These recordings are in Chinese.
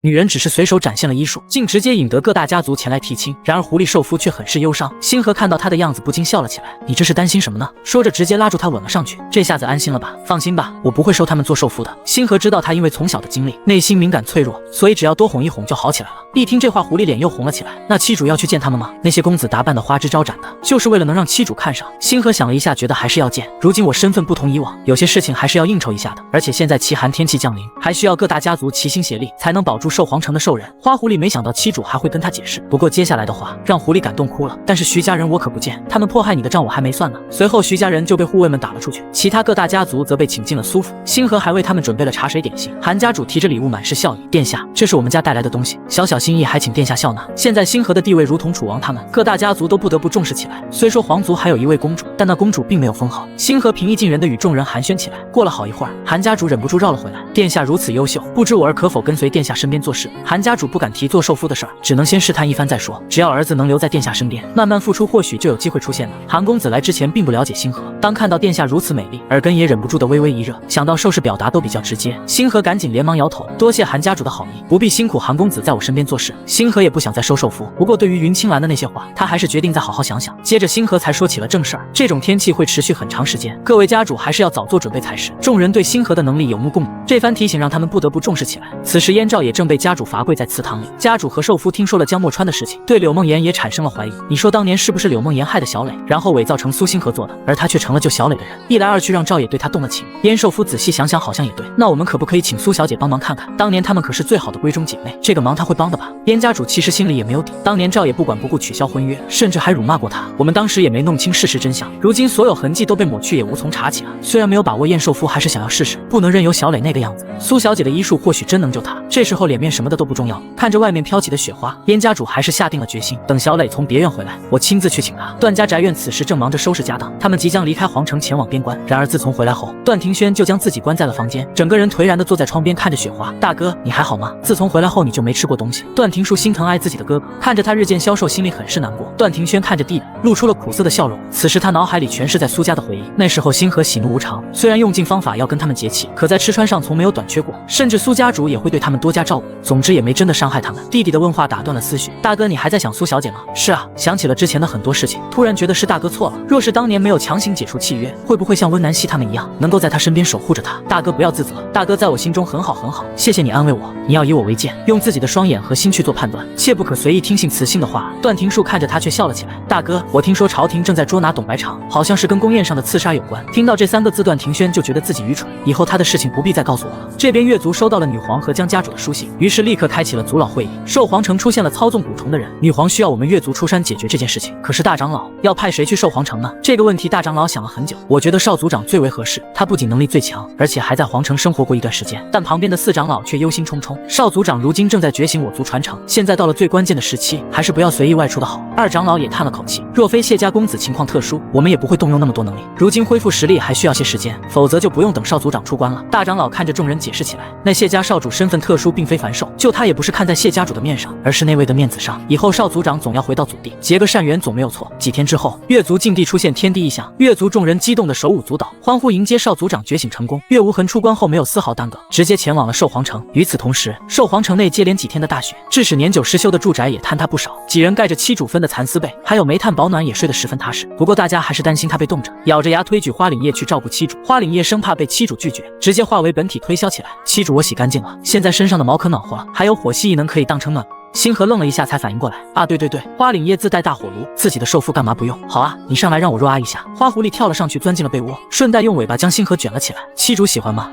女人只是随手展现了医术，竟直接引得各大家族前来提亲。然而狐狸寿夫却很是忧伤，星河看到他的样子不禁笑了起来。你这是担心什么呢？说着直接拉住他吻了上去。这下子安心了吧？放心吧，我不会收他们做寿夫的。星河知道他因为从小的经历，内心敏感脆弱，所以只要多哄一哄就好起来了。一听这话，狐狸脸又红了起来。那妻主要去见他们吗？那些公子打扮的花枝招展的，就是为了能让妻主看上。星河想了一下，觉得还是要见。如今我身份不同以往，有些事情还是要应酬一下的。而且现在奇寒天气降临，还需要各大家族齐心协力，才能保住寿皇城的寿人。花狐狸没想到妻主还会跟他解释，不过接下来的话让狐狸感动哭了。但是徐家人我可不见，他们迫害你的账我还没算呢。随后徐家人就被护卫们打了出去，其他各大家族则被请进了苏府。星河还为他们准备了茶水点心。韩家主提着礼物满是笑意，殿下，这是我们家带来的东西，小小心意还请殿下笑纳。现在星河的地位如同楚王他们，各大家族都不得不重视起来。虽说皇族还有一位公主，但那公主并没有封号。星河平易近人的与众人寒暄起来。过了好一会儿，韩家主忍不住绕了回来，殿下如此优秀，不知我儿可否跟随殿下身边做事？韩家主不敢提做寿夫的事儿，只能先试探一番再说。只要儿子能留在殿下身边，慢慢付出，或许就有机会出现了。韩公子来之前并不了解星河，当看到殿下如此美丽，耳根也忍不住的微微一热。想到寿事表达都比较直接，星河赶紧连忙摇头，多谢韩家主的好意，不必辛苦韩公子在我身边做事。星河也不想再收寿夫，不过对于云青兰的那些话，他还是决定再好好想想。接着星河才说起了正事儿，这种天气会持续很长时间，各位家主还是要早做准备才是。众人对星河的能力有目共睹，这番提醒让他们不得不重视起来。此时燕赵也正被家主罚跪在祠堂里。家主和寿夫听说了江墨川的事情，对柳梦妍也产生了怀疑。你说当年是不是柳梦妍害的小磊，然后伪造成苏星河做的，而他却成了救小磊的人？一来二去让赵也对他动了情。燕寿夫仔细想想好像也对，那我们可不可以请苏小姐帮忙看看？当年他们可是最好的闺中姐妹，这个忙他会帮的吧？燕家主其实心里也没有底，当年赵也不管不顾取消婚约，甚至还辱骂过他，我们当时也没弄清事实真相，如今所有痕迹都被抹去，也无从查起了。虽然没有把握，燕寿夫还是想要试试，不能任由小磊那个样子。苏小姐的医术或许真能救他，这时候脸面什么的都不重要。看着外面飘起的雪花，燕家主还是下定了决心，等小磊从别院回来，我亲自去请他。段家宅院此时正忙着收拾家当，他们即将离开皇城前往边关。然而自从回来后，段庭轩就将自己关在了房间，整个人颓然地坐在窗边看着雪花。大哥，你还好吗？自从回来后你就没吃过东西。段庭树心疼爱自己的哥哥，看着他日渐消瘦，心里很是难过。段庭轩看着弟弟，露出了苦涩的笑容。此时他脑海里全是在苏家的回忆。那时候星河喜怒无常，虽然用尽方法要跟他们结亲，可在吃穿上从没有短缺过，甚至苏家主也会对他们多加照顾。总之也没真的伤害他们。弟弟的问话打断了思绪。大哥，你还在想苏小姐吗？是啊，想起了之前的很多事情，突然觉得是大哥错了。若是当年没有强行解除契约，会不会像温南希他们一样，能够在他身边守护着他？大哥不要自责，大哥在我心中很好很好，谢谢你安慰我。你要以我为鉴，用自己的双眼和心去做判断，切不可随意听信雌性的话。段庭树看着他却笑了起来。大哥，我听说朝廷正在捉拿董白长，好像是跟宫宴上的刺杀有关。听到这3个字，段庭轩就觉得自己愚蠢，以后他的事情不必再告诉我了。这边越族收到了女皇和江家主的书信，于是立刻开启了族老会议。寿皇城出现了操纵蛊虫的人，女皇需要我们越族出山解决这件事情。可是大长老要派谁去寿皇城呢？这个问题大长老想了很久，我觉得少族长最为合适，他不仅能力最强，而且还在皇城生活过一段时间。但旁边的4长老却忧心忡忡，少族长如今正在觉醒我族传承，现在到了最关键的时期，还是不要随意外出的好。2长老也叹了口气，若非谢家公子情况特殊，我们也不会动用那么多能力。如今恢复实力还需要些时间，否则就不用等少族长出关了。大长老看着众人解释起来，那谢家少主身份特殊，并非凡寿，救他也不是看在谢家主的面上，而是那位的面子上。以后少族长总要回到祖地，结个善缘总没有错。几天之后，越族境地出现天地异象，越族众人激动的手舞足蹈，欢呼迎接少族长觉醒成功。岳无痕出关后没有丝毫耽搁，直接前往了寿皇城。与此同时，寿皇城内接连几天的大雪，致使年久失修的住宅也坍塌不少，几人盖着七主分的蚕丝被，还有煤炭保暖也睡得十分踏实。不过大家还是担心他被冻着，咬着牙推举花岭叶去照顾妻主。花岭叶生怕被妻主拒绝，直接化为本体推销起来。妻主，我洗干净了，现在身上的毛可暖和了，还有火系异能可以当成暖。星河愣了一下，才反应过来啊，对，花岭叶自带大火炉，自己的寿夫干嘛不用？好啊，你上来让我若阿一下。花狐狸跳了上去，钻进了被窝，顺带用尾巴将星河卷了起来。妻主喜欢吗？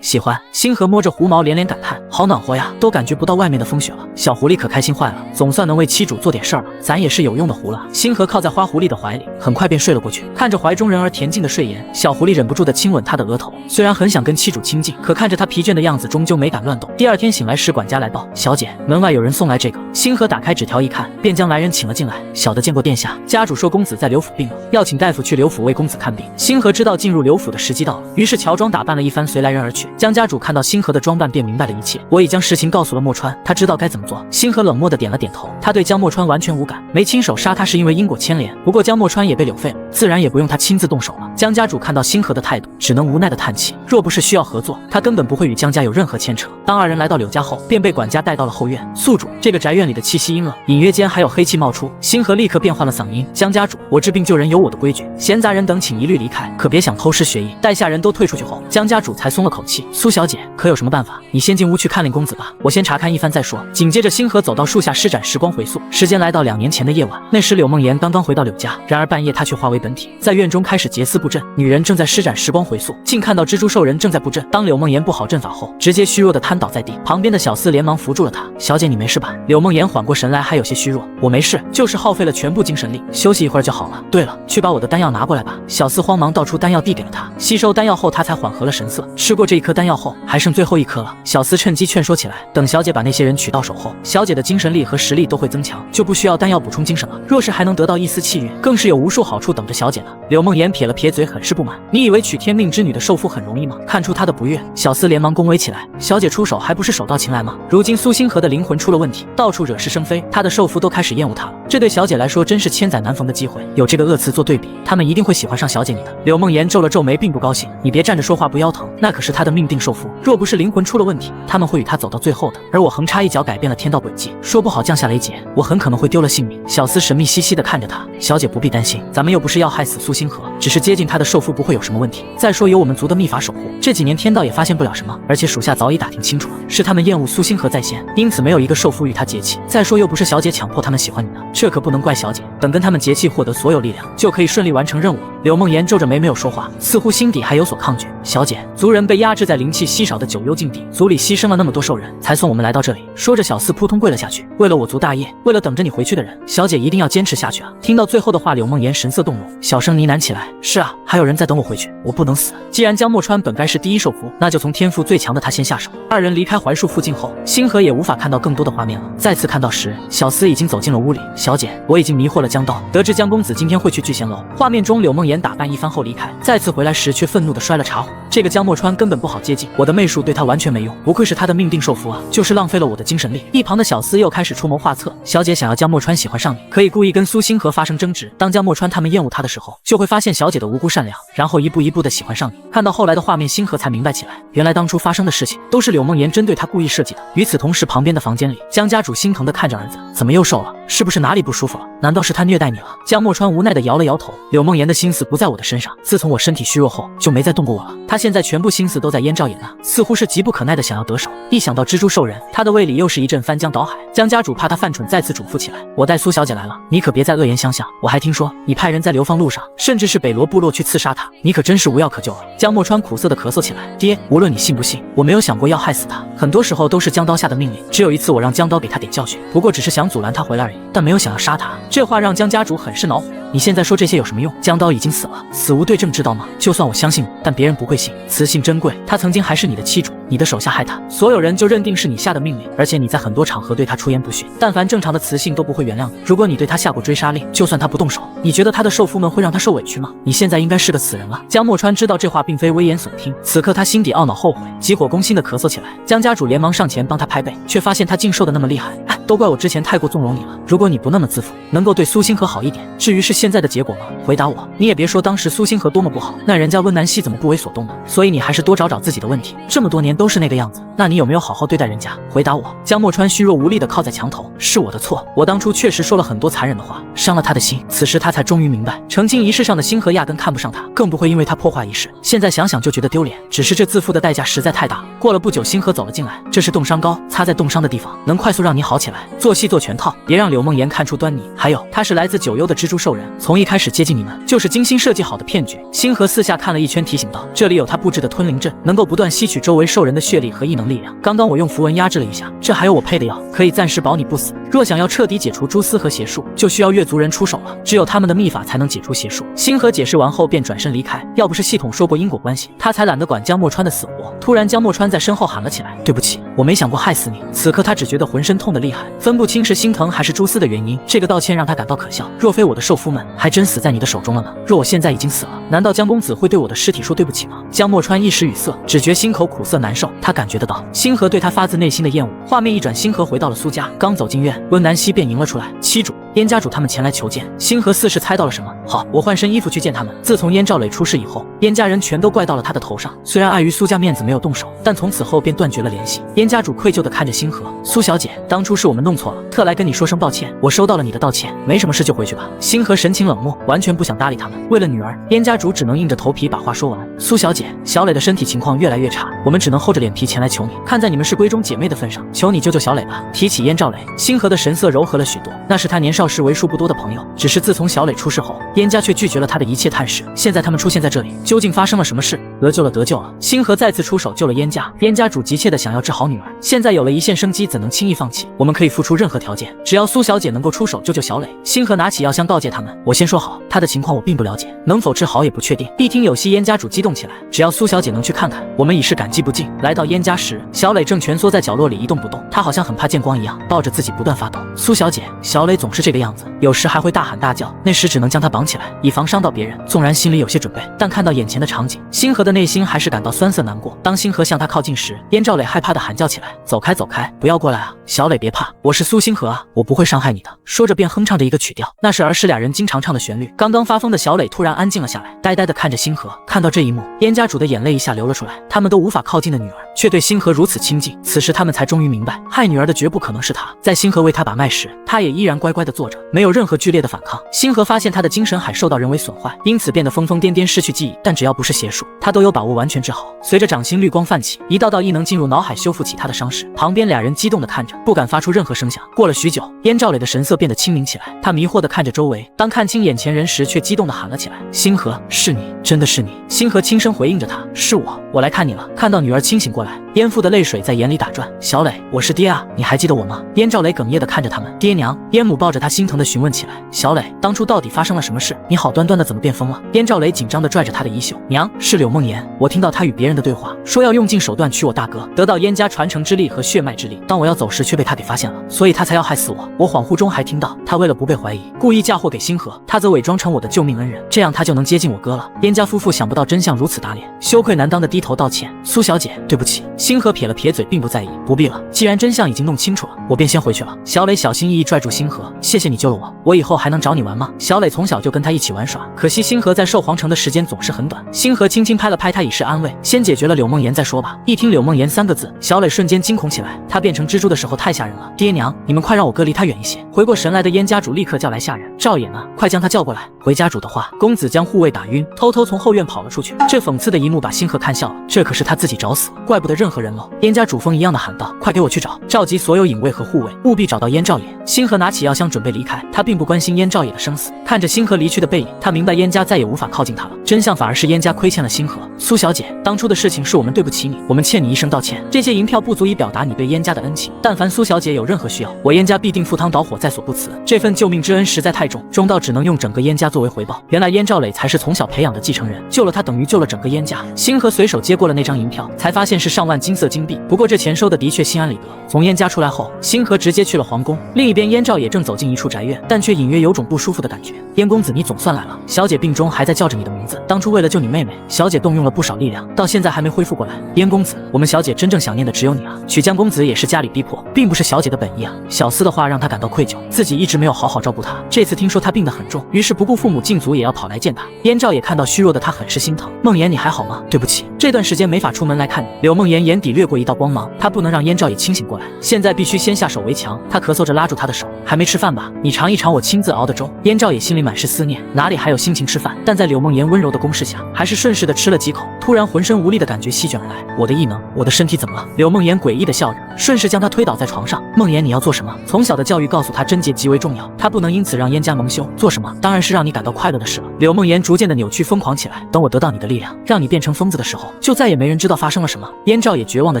喜欢。星河摸着狐毛连连感叹，好暖和呀，都感觉不到外面的风雪了。小狐狸可开心坏了，总算能为妻主做点事儿了，咱也是有用的狐了。星河靠在花狐狸的怀里，很快便睡了过去。看着怀中人儿恬静的睡颜，小狐狸忍不住的亲吻他的额头。虽然很想跟妻主亲近，可看着他疲倦的样子，终究没敢乱动。第2天醒来时，管家来报，小姐，门外有人送来这个。星河打开纸条一看，便将来人请了进来。小的见过殿下，家主说公子在刘府病了，要请大夫去刘府为公子看病。星河知道进入刘府的时机到了，于是乔装打扮了一番，随来人而去。江家主看到星河的装扮，便明白了一切。我已将实情告诉了墨川，他知道该怎么做。星河冷漠的点了点头，他对江墨川完全无感，没亲手杀他是因为因果牵连。不过江墨川也被柳废了，自然也不用他亲自动手了。江家主看到星河的态度，只能无奈的叹气。若不是需要合作，他根本不会与江家有任何牵扯。当二人来到柳家后，便被管家带到了后院。宿主，这个宅院里的气息阴冷，隐约间还有黑气冒出。星河立刻变换了嗓音：江家主，我治病救人有我的规矩，闲杂人等请一律离开，可别想偷师学艺。待下人都退出去后，江家主才松了口气。苏小姐，可有什么办法？你先进屋去看令公子吧，我先查看一番再说。紧接着，星河走到树下施展时光回溯，时间来到2年前的夜晚。那时柳梦妍刚刚回到柳家，然而半夜她却化为本体，在院中开始劫私布阵。女人正在施展时光回溯，竟看到蜘蛛兽人正在布阵。当柳梦妍布好阵法后，直接虚弱的瘫倒在地，旁边的小厮连忙扶住了她。小姐，你没事吧？柳梦妍缓过神来，还有些虚弱。我没事，就是耗费了全部精神力，休息一会儿就好了。对了，去把我的丹药拿过来吧。小厮慌忙倒出丹药递给了他，吸收丹药后他才缓和了神色。吃过这一颗丹药后，还剩最后一颗了。小厮趁机劝说起来，等小姐把那些人娶到手后，小姐的精神力和实力都会增强，就不需要丹药补充精神了。若是还能得到一丝气运，更是有无数好处等着小姐呢。柳梦妍撇了撇嘴，很是不满。你以为娶天命之女的受妇很容易吗？看出她的不悦，小厮连忙恭维起来。小姐出手还不是手到擒来吗？如今苏星河的灵魂出了问题，到处惹是生非，她的受妇都开始厌恶她了。这对小姐来说真是千载难逢的机会，有这个恶词做对比，他们一定会喜欢上小姐你的。柳梦妍皱了皱眉，并不高兴。你别站着说话不腰疼，那可是她的命定受妇，若不是灵魂出了问题，他们会与她走到最后的。而我横插一脚改变了天道轨迹，说不好降下雷劫，我很可能会丢了性命。小厮神秘兮兮地看着她，小姐不必担心，咱们又不是要害死苏星河，只是接近她的受妇不会有什么问题。再说有我们族的秘法守护，这几年天道也发现不了什么，而且属下早已打听清楚了，是他们厌恶苏星河在先，因此没有一个受妇与他结亲。再说又不是小姐强迫他们喜欢你的，这可不能怪小姐。等跟他们结契，获得所有力量，就可以顺利完成任务了。柳梦妍皱着眉没有说话，似乎心底还有所抗拒。小姐，族人被压制在灵气稀少的九幽境地，族里牺牲了那么多兽人，才送我们来到这里。说着，小厮扑通跪了下去。为了我族大业，为了等着你回去的人，小姐一定要坚持下去啊！听到最后的话，柳梦妍神色动容，小声呢喃起来：是啊，还有人在等我回去，我不能死。既然江墨川本该是第一受俘，那就从天赋最强的他先下手。二人离开槐树附近后，星河也无法看到更多的画面了。再次看到时，小厮已经走进了屋里。小姐，我已经迷惑了江刀，得知江公子今天会去聚贤楼。画面中，柳梦妍打扮一番后离开，再次回来时却愤怒地摔了茶壶。这个江墨川根本不好接近，我的媚术对他完全没用，不愧是他的命定受俘啊，就是浪费了我的精神力。一旁的小厮又开始出谋划策，小姐想要江墨川喜欢上你，可以故意跟苏星河发生争执，当江墨川他们厌恶他的时候，就会发现小姐的无辜善良，然后一步一步地喜欢上你。看到后来的画面，星河才明白起来，原来当初发生的事情都是柳梦妍针对他故意设计的。与此同时，旁边的房间里，江家主心疼地看着儿子，怎么又瘦了？是不是哪里不舒服了？难道是他虐待你了？江墨川无奈地摇了摇头，柳梦妍的心思不在我的身上，自从我身体虚弱后，就没再动过我了。他现在全部心思都在燕赵野那，似乎是急不可耐地想要得手。一想到蜘蛛兽人，他的胃里又是一阵翻江倒海。江家主怕他犯蠢，再次嘱咐起来：我带苏小姐来了，你可别再恶言相向。我还听说你派人在流放路上，甚至是北罗部落去刺杀他，你可真是无药可救了。江墨川苦涩地咳嗽起来：爹，无论你信不信，我没有想过要害死他，很多时候都是江刀下的命令。只有一次我让江刀给他点教训，不过只是想阻拦他回来而已，但没有想要杀他。这话让江家主很是恼火。你现在说这些有什么用？江刀已经死了，死无对证，知道吗？就算我相信你，但别人不会信。雌性珍贵，他曾经还是你的妻主，你的手下害他，所有人就认定是你下的命令，而且你在很多场合对他出言不逊，但凡正常的雌性都不会原谅你。如果你对他下过追杀令，就算他不动手，你觉得他的受夫们会让他受委屈吗？你现在应该是个死人了。江墨川知道这话并非危言耸听，此刻他心底懊恼后悔，急火攻心的咳嗽起来。江家主连忙上前帮他拍背，却发现他竟瘦得那么厉害。都怪我之前太过纵容你了，如果你不那么自负，能够对苏星河好一点，至于是现在的结果吗？回答我。你也别说当时苏星河多么不好，那人家温南希怎么不为所动呢？所以你还是多找找自己的问题，这么多年都是那个样子，那你有没有好好对待人家？回答我。江墨川虚弱无力地靠在墙头，是我的错，我当初确实说了很多残忍的话，伤了他的心。此时他才终于明白，成亲仪式上的星河压根看不上他，更不会因为他破坏仪式，现在想想就觉得丢脸，只是这自负的代价实在太大了。过了不久，星河走了进来，这是冻伤膏，擦在冻伤的地方，能快速让你好起来。做戏做全套，别让柳梦妍看出端倪。还有，他是来自九幽的蜘蛛兽人，从一开始接近你们就是精心设计好的骗局。星河四下看了一圈，提醒道：这里有他布置的吞灵阵，能够不断吸取周围兽人的血力和异能力量。刚刚我用符文压制了一下，这还有我配的药，可以暂时保你不死。若想要彻底解除蛛丝和邪术，就需要月族人出手了，只有他们的秘法才能解除邪术。星河解释完后便转身离开，要不是系统说过因果关系，他才懒得管江墨川的死活。突然，江墨川在身后喊了起来：“对不起，我没想过害死你。”此刻他只觉得浑身痛得厉害，分不清是心疼还是蛛丝的原因。这个道歉让他感到可笑。若非我的受夫们，还真死在你的手中了呢。若我现在已经死了，难道江公子会对我的尸体说对不起吗？江墨川一时语塞，只觉心口苦涩难受。他感觉得到星河对他发自内心的厌恶。画面一转，星河回到了苏家，刚走进院，温南希便迎了出来。妻主，燕家主他们前来求见。星河似是猜到了什么，好，我换身衣服去见他们。自从燕兆磊出事以后，燕家人全都怪到了他的头上。虽然碍于苏家面子没有动手，但从此后便断绝了联系。燕家主愧疚地看着星河，苏小姐，当初是我们弄错了，特来跟你说声抱歉。我收到了你的道歉，没什么事就回去吧。星河神情冷漠，完全不想搭理他们。为了女儿，燕家主只能硬着头皮把话说完。苏小姐，小磊的身体情况越来越差，我们只能厚着脸皮前来求你。看在你们是闺中姐妹的份上，求你救救小磊吧。提起燕兆磊，星河的神色柔和了许多，那是他年少时为数不多的朋友。只是自从小磊出事后，燕家却拒绝了他的一切探视。现在他们出现在这里，究竟发生了什么事？得救了，得救了！星河再次出手救了燕家。燕家主急切的想要治好女儿，现在有了一线生机，怎能轻易放弃？我们可以付出任何条件，只要苏小姐能够出手救救小磊。星河拿起药箱告诫他们：我先说好，他的情况我并不了解，能否治好也不确定。一听有戏，燕家主激动起来，只要苏小姐能去看看，我们已是感激不尽。来到燕家时，小磊正蜷缩在角落里一动不动，他好像很怕见光一样，抱着自己不断发抖。苏小姐，小磊总是这个样子，有时还会大喊大叫，那时只能将他绑起来，以防伤到别人。纵然心里有些准备，但看到眼前的场景，星河的内心还是感到酸涩难过。当星河向他靠近时，燕兆磊害怕地喊叫起来：走开走开，不要过来啊！小磊别怕，我是苏星河啊，我不会伤害你的。说着便哼唱着一个曲调，那是儿时俩人经常唱的旋律。刚刚发疯的小磊突然安静了下来，呆呆地看着星河。看到这一幕，燕家主的眼泪一下流了出来。他们都无法靠近的女儿，却对星河如此亲近。此时他们才终于明白，害女儿的绝不可能是他。在星河为他把脉时，他也依然乖乖地坐着，没有任何剧烈的反抗。星河发现他的精神海受到人为损坏，因此变得疯疯癫癫，失去记忆。但只要不是邪术，他都有把握完全治好。随着掌心绿光泛起，一道道异能进入脑海，修复起他的伤势。旁边俩人激动地看着，不敢发出任何声响。过了许久，燕兆磊的神色变得清明起来，他迷惑地看着周围，当看清眼前人时，却激动地喊了起来：星河，是你，真的是你！星河轻声回应着他：是我来看你了。看到女儿清醒过来，燕父的泪水在眼里打转。小磊，我是爹啊，你还记得我吗？燕兆磊哽咽地看着他们。爹娘。燕母抱着他心疼地询问起来：小磊，当初到底发生了什么事？你好端端的怎么变疯了？燕兆磊紧张地拽着他的衣袖：娘，是柳梦言，我听到他与别人的对话，说要用尽手段娶我大哥，得到燕家传承之力和血脉之力。当我要走时，却被他给发现了，所以他才要害死我。我恍惚中还听到他为了不被怀疑，故意嫁祸给星河，他则伪装成我的救命恩人，这样他就能接近我哥了。燕家夫妇想不到真相如此打脸，羞愧难当的低头道歉：苏小姐，对不起。星河撇了撇嘴，并不在意：不必了，既然真相已经弄清楚了，我便先回去了。小磊小心翼翼拽住星河：谢谢你救了我，我以后还能找你玩吗？小磊从小就跟他一起玩耍，可惜星河在兽皇城的时间总是很短。星河轻轻拍了拍他以示安慰：先解决了柳梦言再说吧。一听柳梦言三个字，小磊瞬间惊恐起来，他变成蜘蛛的时候太吓人了。爹娘，你们快让我哥离他远一些。回过神来的燕家主立刻叫来下人：赵野呢？快将他叫过来。回家主的话，公子将护卫打晕，偷偷从后院跑了出去。这讽刺的一幕把星河看笑了，这可是他自己找死，怪不得任何人喽。燕家主疯一样的喊道：快给我去找，召集所有隐卫和护卫，务必找到燕兆野。星河拿起药箱准备离开，他并不关心燕兆野的生死。看着星河离去的背影，他明白燕家再也无法靠近他了。真相反而是燕家亏欠了星河。苏小姐，当初的事情是我们对不起你，我们欠你一声道歉。这些银票不足以表达你对燕家的恩情，但凡苏小姐有任何需要，我燕家必定赴汤蹈火，在所不辞。这份救命之恩实在太重，重到只能用整个燕家作为回报。原来燕兆磊才是从小培养的继承人，救了他等于救了整个燕家。星河随手接过了那张银票，才发现是上万金色金币。不过这钱收的的确心安理得。从燕家出来后，星河直接去了皇宫。另一边，燕兆也正走进一处宅院，但却隐约有种不舒服的感觉。燕公子，你总算来了。小姐病中还在叫着你的名字。当初为了救你妹妹，小姐动用了不少力量，到现在还没恢复过来。燕公子，我们小姐真正想念的只有你啊！娶江公子也是家里逼迫，并不是小姐的本意啊。小厮的话让她感到愧疚，自己一直没有好好照顾她。这次听说她病得很重，于是不顾父母禁足也要跑来见她。燕兆也看到虚弱的她，很是心疼。梦言，你还好吗？对不起，这段时间没法出门来看你。柳梦言眼底掠过一道光芒，她不能让燕兆也清醒过来，现在必须先下手为强。她咳嗽着拉住他的手：还没吃饭吧？你尝一尝我亲自熬的粥。燕兆也心里满是思念，哪里还有心情吃饭？但在柳梦言温柔的攻势下，还是顺势的吃了几口。突然浑身无力的感觉席卷而来，我的异能，我的身体怎么了？柳梦言诡异的笑着，顺势将他推倒在床上。梦言，你要做什么？从小的教育告诉他贞洁极为重要，他不能因此让燕家蒙羞。做什么？当然是让你感到快乐的事了。柳梦言逐渐的扭曲疯狂起来。等我得到你的力量，让你变成疯子的时候，就再也没人知道发生了什么。燕燕赵也绝望地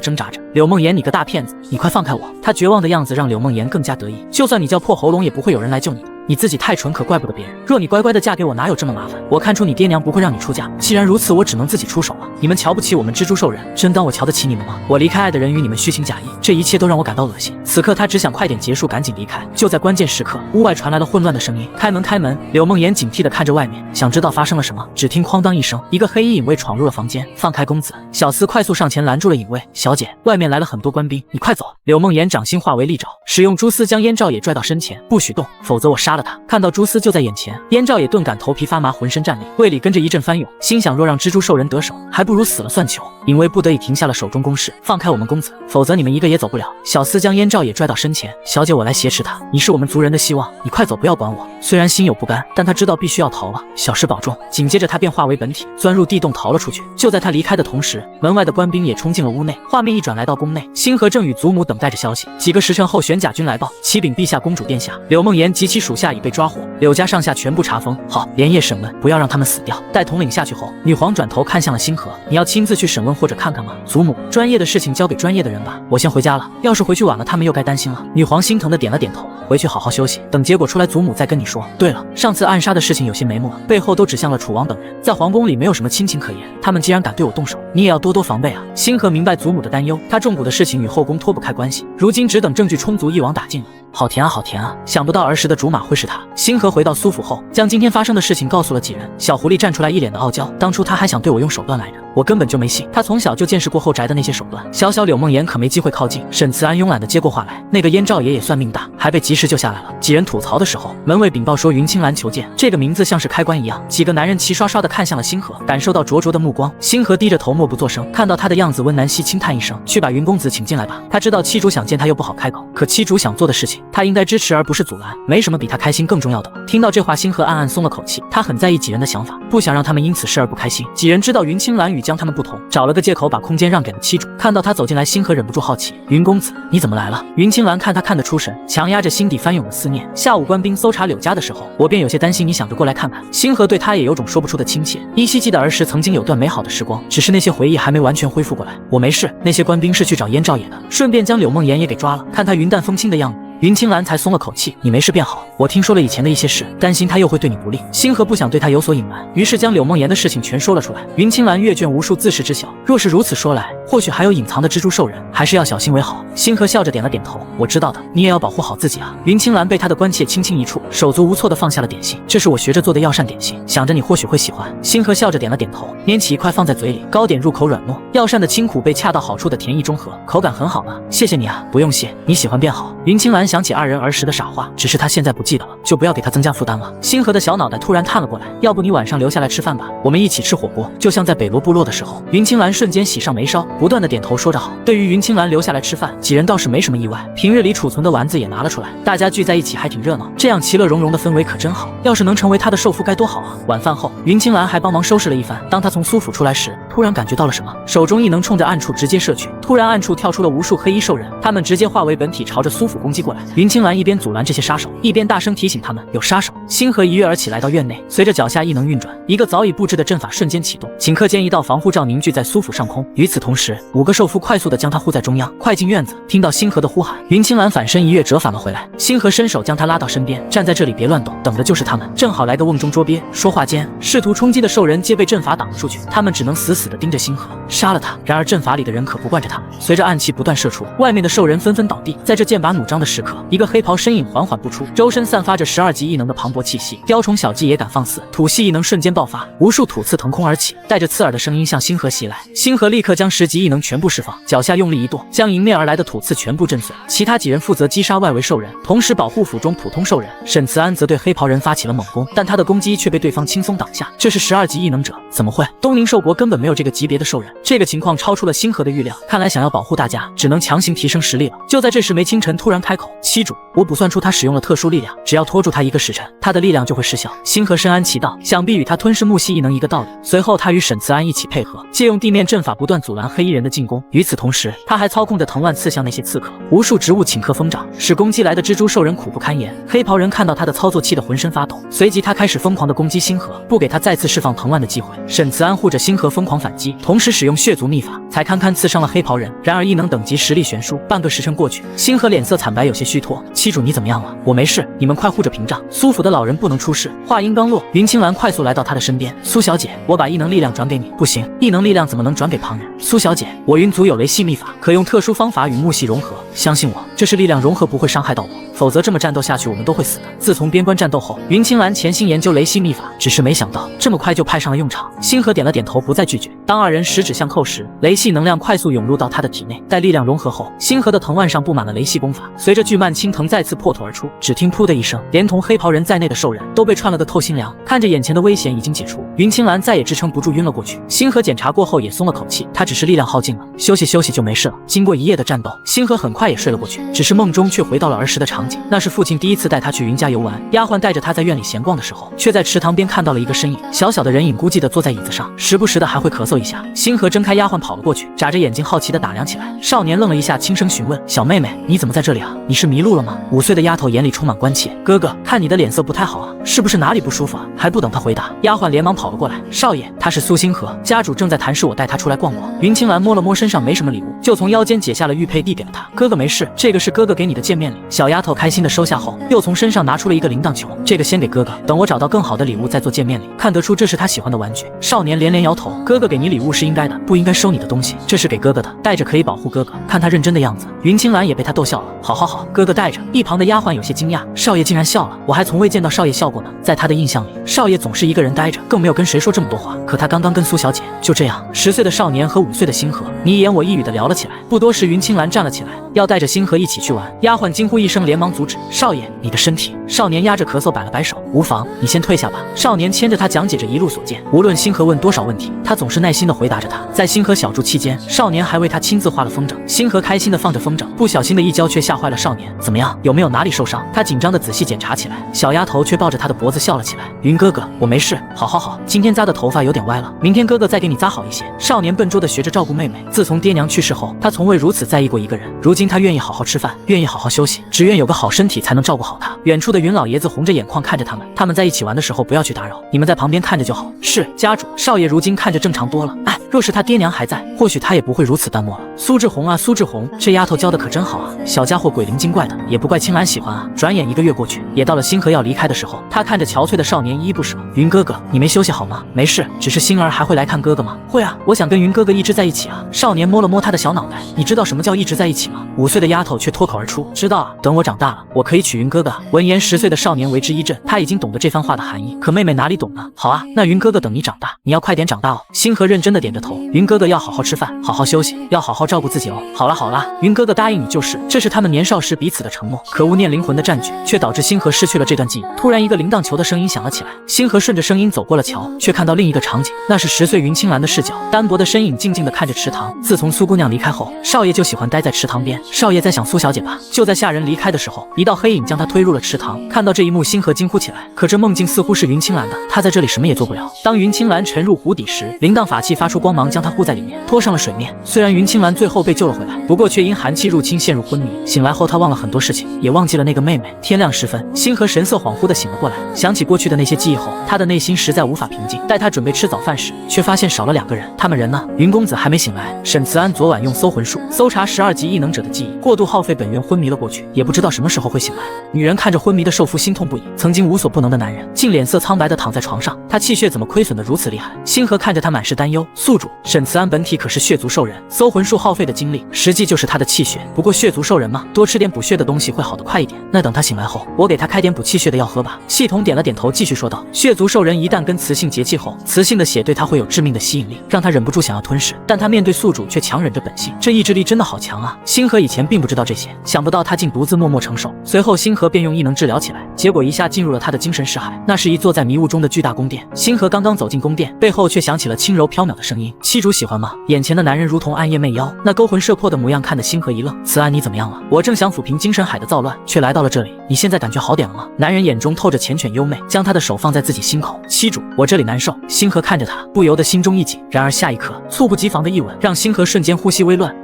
挣扎着。柳梦妍，你个大骗子，你快放开我！他绝望的样子让柳梦妍更加得意。就算你叫破喉咙，也不会有人来救你的。你自己太蠢，可怪不得别人。若你乖乖的嫁给我，哪有这么麻烦？我看出你爹娘不会让你出嫁。既然如此，我只能自己出手了。你们瞧不起我们蜘蛛兽人，真当我瞧得起你们吗？我离开爱的人与你们虚情假意，这一切都让我感到恶心。此刻他只想快点结束，赶紧离开。就在关键时刻，屋外传来了混乱的声音：“开门，开门！”柳梦妍警惕地看着外面，想知道发生了什么。只听哐当一声，一个黑衣影卫闯入了房间。放开公子！小厮快速上前拦住了影卫。小姐，外面来了很多官兵，你快走！柳梦妍掌心化为利爪，使用蛛丝将燕赵也拽到身前，不许动，否则我杀了他。看到蛛丝就在眼前，燕赵也顿感头皮发麻，浑身战栗，胃里跟着一阵翻涌，心想若让蜘蛛兽人得手，还不如死了算球。影卫不得已停下了手中攻势，放开我们公子，否则你们一个也走不了。小厮将燕赵也拽到身前，小姐，我来挟持他，你是我们族人的希望，你快走，不要管我。虽然心有不甘，但他知道必须要逃了。小事保重。紧接着他便化为本体，钻入地洞逃了出去。就在他离开的同时，门外的官兵也冲进了屋内。画面一转来到宫内，星河正与祖母等待着消息。几个时辰后，玄甲军来报，启禀陛下、公主殿下，柳梦妍及其属下已被抓获，柳家上下全部查封。好，连夜审问，不要让他们死掉。待统领下去后，女皇转头看向了星河，你要亲自去审问或者看看吗？祖母，专业的事情交给专业的人吧，我先回家了。要是回去晚了，他们又该担心了。女皇心疼的点了点头，回去好好休息，等结果出来，祖母再跟你说。对了，上次暗杀的事情有些眉目了，背后都指向了楚王等人，在皇宫里没有什么亲情可言，他们既然敢对我动手，你也要多多防备啊。星河明白祖母的担忧，他中蛊的事情与后宫脱不开关系，如今只等证据充足，一网打尽了。好甜啊，好甜啊！想不到儿时的竹马会是他。星河回到苏府后，将今天发生的事情告诉了几人。小狐狸站出来，一脸的傲娇。当初他还想对我用手段来着，我根本就没信。他从小就见识过后宅的那些手段，小小柳梦妍可没机会靠近。沈慈安慵懒的接过话来，那个燕赵爷也算命大，还被及时救下来了。几人吐槽的时候，门卫禀报说云青兰求见。这个名字像是开关一样，几个男人齐刷刷的看向了星河，感受到灼灼的目光。星河低着头默不作声，看到他的样子，温南希轻叹一声，去把云公子请进来吧。他知道妻主想见他又不好开口，可妻主想做的事情，他应该支持而不是阻拦，没什么比他开心更重要的了。听到这话，星河暗暗松了口气，他很在意几人的想法，不想让他们因此事而不开心。几人知道云青兰与将他们不同，找了个借口把空间让给了妻主。看到他走进来，星河忍不住好奇，云公子你怎么来了？云青兰看他看得出神，强压着心底翻涌的思念。下午官兵搜查柳家的时候，我便有些担心，你想着过来看看。星河对他也有种说不出的亲切，依稀记得儿时曾经有段美好的时光，只是那些回忆还没完全恢复过来。我没事，那些官兵是去找燕赵野的，顺便将柳梦妍也给抓了。看他云淡风轻的样子，云青兰才松了口气，你没事便好。我听说了以前的一些事，担心他又会对你不利。星河不想对他有所隐瞒，于是将柳梦妍的事情全说了出来。云青兰阅卷无数，自是知晓。若是如此说来，或许还有隐藏的蜘蛛兽人，还是要小心为好。星河笑着点了点头，我知道的，你也要保护好自己啊。云青兰被他的关切轻轻一触，手足无措地放下了点心，这是我学着做的药膳点心，想着你或许会喜欢。星河笑着点了点头，拈起一块放在嘴里，糕点入口软糯，药膳的清苦被恰到好处的甜意中和，口感很好呢。谢谢你啊，不用谢，你喜欢便好。云青兰想起二人儿时的傻话，只是他现在不记得了，就不要给他增加负担了。星河的小脑袋突然探了过来，要不你晚上留下来吃饭吧，我们一起吃火锅，就像在北罗部落的时候。云青兰瞬间喜上眉梢，不断的点头说着好。对于云青兰留下来吃饭，几人倒是没什么意外，平日里储存的丸子也拿了出来，大家聚在一起还挺热闹，这样其乐融融的氛围可真好。要是能成为他的受夫该多好啊。晚饭后，云青兰还帮忙收拾了一番。当他从苏府出来时，突然感觉到了什么，手中异能冲着暗处直接射去，突然暗处跳出了无数黑衣兽人，他们直接化为本体朝着苏府攻击过来。云青兰一边阻拦这些杀手，一边大声提醒他们有杀手。星河一跃而起来到院内，随着脚下异能运转，一个早已布置的阵法瞬间启动，顷刻间一道防护罩凝聚在苏府上空。与此同时，5个兽夫快速的将他护在中央，快进院子。听到星河的呼喊，云青兰反身一跃折返了回来，星河伸手将他拉到身边，站在这里别乱动，等的就是他们。正好来个瓮中捉鳖。说话间，试图冲击的兽人皆被阵法挡了出去，他们只能死死的盯着星河，杀了他。然而阵法里的人可不惯着他们，随着暗器不断射出，外面的兽人纷纷倒地。在这剑拔弩张的时刻，一个黑袍身影缓缓步出，周身散发着12级异能的磅礴气息，雕虫小技也敢放肆。土系异能瞬间爆发，无数土刺腾空而起，带着刺耳的声音向星河袭来。星河立刻将10级异能全部释放，脚下用力一跺，将迎面而来的土刺全部震碎。其他几人负责击杀外围兽人，同时保护府中普通兽人。沈慈安则对黑袍人发起了猛攻，但他的攻击却被对方轻松挡下。这是12级异能者，怎么会？东宁兽国根本没有这个级别的兽人，这个情况超出了星河的预料。看来想要保护大家，只能强行提升实力了。就在这时，梅清晨突然开口：“七主，我卜算出他使用了特殊力量，只要拖住他1个时辰，他他的力量就会失效。星河深谙其道，想必与他吞噬木系异能一个道理。随后他与沈慈安一起配合，借用地面阵法不断阻拦黑衣人的进攻。与此同时，他还操控着藤蔓刺向那些刺客，无数植物顷刻疯长，使攻击来的蜘蛛兽人苦不堪言。黑袍人看到他的操作，气得浑身发抖，随即他开始疯狂地攻击星河，不给他再次释放藤蔓的机会。沈慈安护着星河疯狂反击，同时使用血族秘法，才堪堪刺伤了黑袍人。然而异能等级实力悬殊，半个时辰过去，星河脸色惨白，有些虚脱。七主你怎么样了？我没事，你们快护着屏障，苏府的老人不能出事。话音刚落，云青兰快速来到他的身边。苏小姐，我把异能力量转给你。不行，异能力量怎么能转给旁人？苏小姐，我云族有雷系秘法，可用特殊方法与木系融合，相信我，这是力量融合不会伤害到我，否则这么战斗下去我们都会死的。自从边关战斗后，云青兰潜心研究雷系秘法，只是没想到这么快就派上了用场。星河点了点头，不再拒绝。当二人十指相扣时，雷系能量快速涌入到他的体内。待力量融合后，星河的藤蔓上布满了雷系功法，随着巨蔓青藤再次破土而出。只听噗的一声，连同黑袍人在内的兽人都被串了个透心凉。看着眼前的危险已经解除，云青兰再也支撑不住，晕了过去。星河检查过后也松了口气，他只是力量耗尽了，休息休息就没事了。经过一夜的战斗，星河很快也睡了过去，只是梦中却回到了儿时的场景。那是父亲第一次带他去云家游玩，丫鬟带着他在院里闲逛的时候，却在池塘边看到了一个身影，小小的人影孤寂地坐在椅子上，时不时的还会咳嗽一下。星河睁开丫鬟跑了过去，眨着眼睛好奇地打量起来。少年愣了一下，轻声询问：小妹妹，你怎么在这里啊？你是迷路了吗？5岁的丫头眼里充满关切。哥哥，看你的脸色不太好啊，是不是哪里不舒服啊？还不等他回答，丫鬟连忙跑了过来。少爷，他是苏星河，家主正在谈事，我带他出来逛逛。云青兰摸了摸身上没什么礼物，就从腰间解下了玉佩递给了他。哥哥没事，这个是哥哥给你的见面礼。小丫头开心地收下后，又从身上拿出了一个铃铛球，这个先给哥哥，等我找到更好的礼物再做见面礼。看得出这是他喜欢的玩具。少年连连摇头，哥哥给你礼物是应该的，不应该收你的东西，这是给哥哥的，带着可以保护哥哥。看他认真的样子，云青兰也被他逗笑了。好好好，哥哥带着。一旁的丫鬟有些惊讶，少爷竟然笑了，我还从未见到少爷笑过呢。在他的印象里，少爷总是一个人呆着，更没有跟谁说这么多话。可他刚刚跟苏小姐就这样，10岁的少年和5岁的星河，你一言我一语的聊了起来。不多时，云青兰站了起来，要带着星河一起去玩。丫鬟惊呼一声，连忙阻止。少爷，你的身体。少年压着咳嗽摆了摆手，无妨，你先退下吧。少年牵着他讲解着一路所见，无论星河问多少问题，他总是耐心的回答着他。在星河小住期间，少年还为他亲自画了风筝。星河开心的放着风筝，不小心的一跤却吓坏了少年。怎么样，有没有哪里受伤？他紧张的仔细检查起来。小丫头却抱着他的脖子笑了起来。云哥哥，我没事，好好好，今天扎的头发有点歪了，明天哥哥再给你扎好一些。少年笨拙的学着照顾妹妹。自从爹娘去世后，他从未如此在意过一个人。如今他愿意好好吃饭，愿意好好休息，只愿有个好身体才能照顾好他。远处的云老爷子红着眼眶看着他们在一起玩的时候不要去打扰，你们在旁边看着就好。是，家主。少爷如今看着正常多了。哎，若是他爹娘还在，或许他也不会如此淡漠了。苏志红啊，苏志红，这丫头教的可真好啊，小家伙鬼灵精怪的，也不怪青兰喜欢啊。转眼1个月过去，也到了星河要离开的时候，他看着憔悴的少年依依不舍。云哥哥，你没休息好吗？没事，只是星儿还会来看哥哥吗？会啊，我想跟云哥哥一直在一起啊。少年摸了摸他的小脑袋，你知道什么叫一直在一起吗？5岁的丫头却脱口而出，知道啊，等我长大了，我可以娶云哥哥。闻言，10岁的少年为之一振，他已经懂得这番话的含义，可妹妹哪里懂呢？好啊，那云哥哥等你长大，你要快点长大哦。星河认真的点着头，云哥哥要好好吃饭，好好休息，要好好照顾自己哦。好了好了，云哥哥答应你就是，这是他们年少时彼此的承诺。可恶念灵魂的占据，却导致星河失去了这段记忆。突然，一个铃铛球的声音响了起来，星河顺着声音走过了桥，却看到另一个场景，那是10岁云青兰的视角，单薄的身影静静地看着池塘。自从苏姑娘离开后，少爷就喜欢待在池塘边。少爷在想苏小姐吧？就在下人离开的时候，一道黑影将他推入了池塘。看到这一幕，星河惊呼起来。可这梦境似乎是云青兰的，他在这里什么也做不了。当云青兰沉入湖底时，铃铛法器发出光芒，将他护在里面，拖上了水面。虽然云青兰最后被救了回来，不过却因寒气入侵陷入昏迷。醒来后，他忘了很多事情，也忘记了那个妹妹。天亮时分，星河神色恍惚地醒了过来，想起过去的那些记忆后，他的内心实在无法平静。待他准备吃早饭时，却发现少了2个人。他们人呢？云公子还没醒来。沈慈安昨晚用搜魂术搜查12级异能者的记忆，过度耗费本源，昏迷了过去，也不知道什么时候会醒来。女人看着昏迷的受夫，心痛不已。曾经无所不能的男人，竟脸色苍白地躺在床上，他气血怎么亏损得如此厉害？星河看着他满是担忧。宿主，沈慈安本体可是血族兽人，搜魂术耗费的精力，实际就是他的气血。不过血族兽人嘛，多吃点补血的东西会好得快一点。那等他醒来后，我给他开点补气血的药喝吧。系统点了点头，继续说道：血族兽人一旦跟雌性结契后，雌性的血对他会有致命的吸引力，让他忍不住想要吞噬。但他面对宿主却强忍着本性，这意志力真的好强啊！星河以前并不知道这些，想不到他竟独自默默承受。随后星河便用异能治疗起来，结果一下进入了他的精神视海。那是一座在迷雾中的巨大宫殿。星河刚刚走进宫殿，背后却响起了轻柔飘渺的声音。音。妻主喜欢吗？眼前的男人如同暗夜魅妖，那勾魂摄魄的模样看得星河一愣。慈安，你怎么样了？我正想抚平精神海的躁乱，却来到了这里。你现在感觉好点了吗？男人眼中透着缱绻优美，将他的手放在自己心口。妻主，我这里难受。星河看着他，不由得心中一紧。然而下一刻，猝不及防的一吻让星河瞬间呼吸微乱。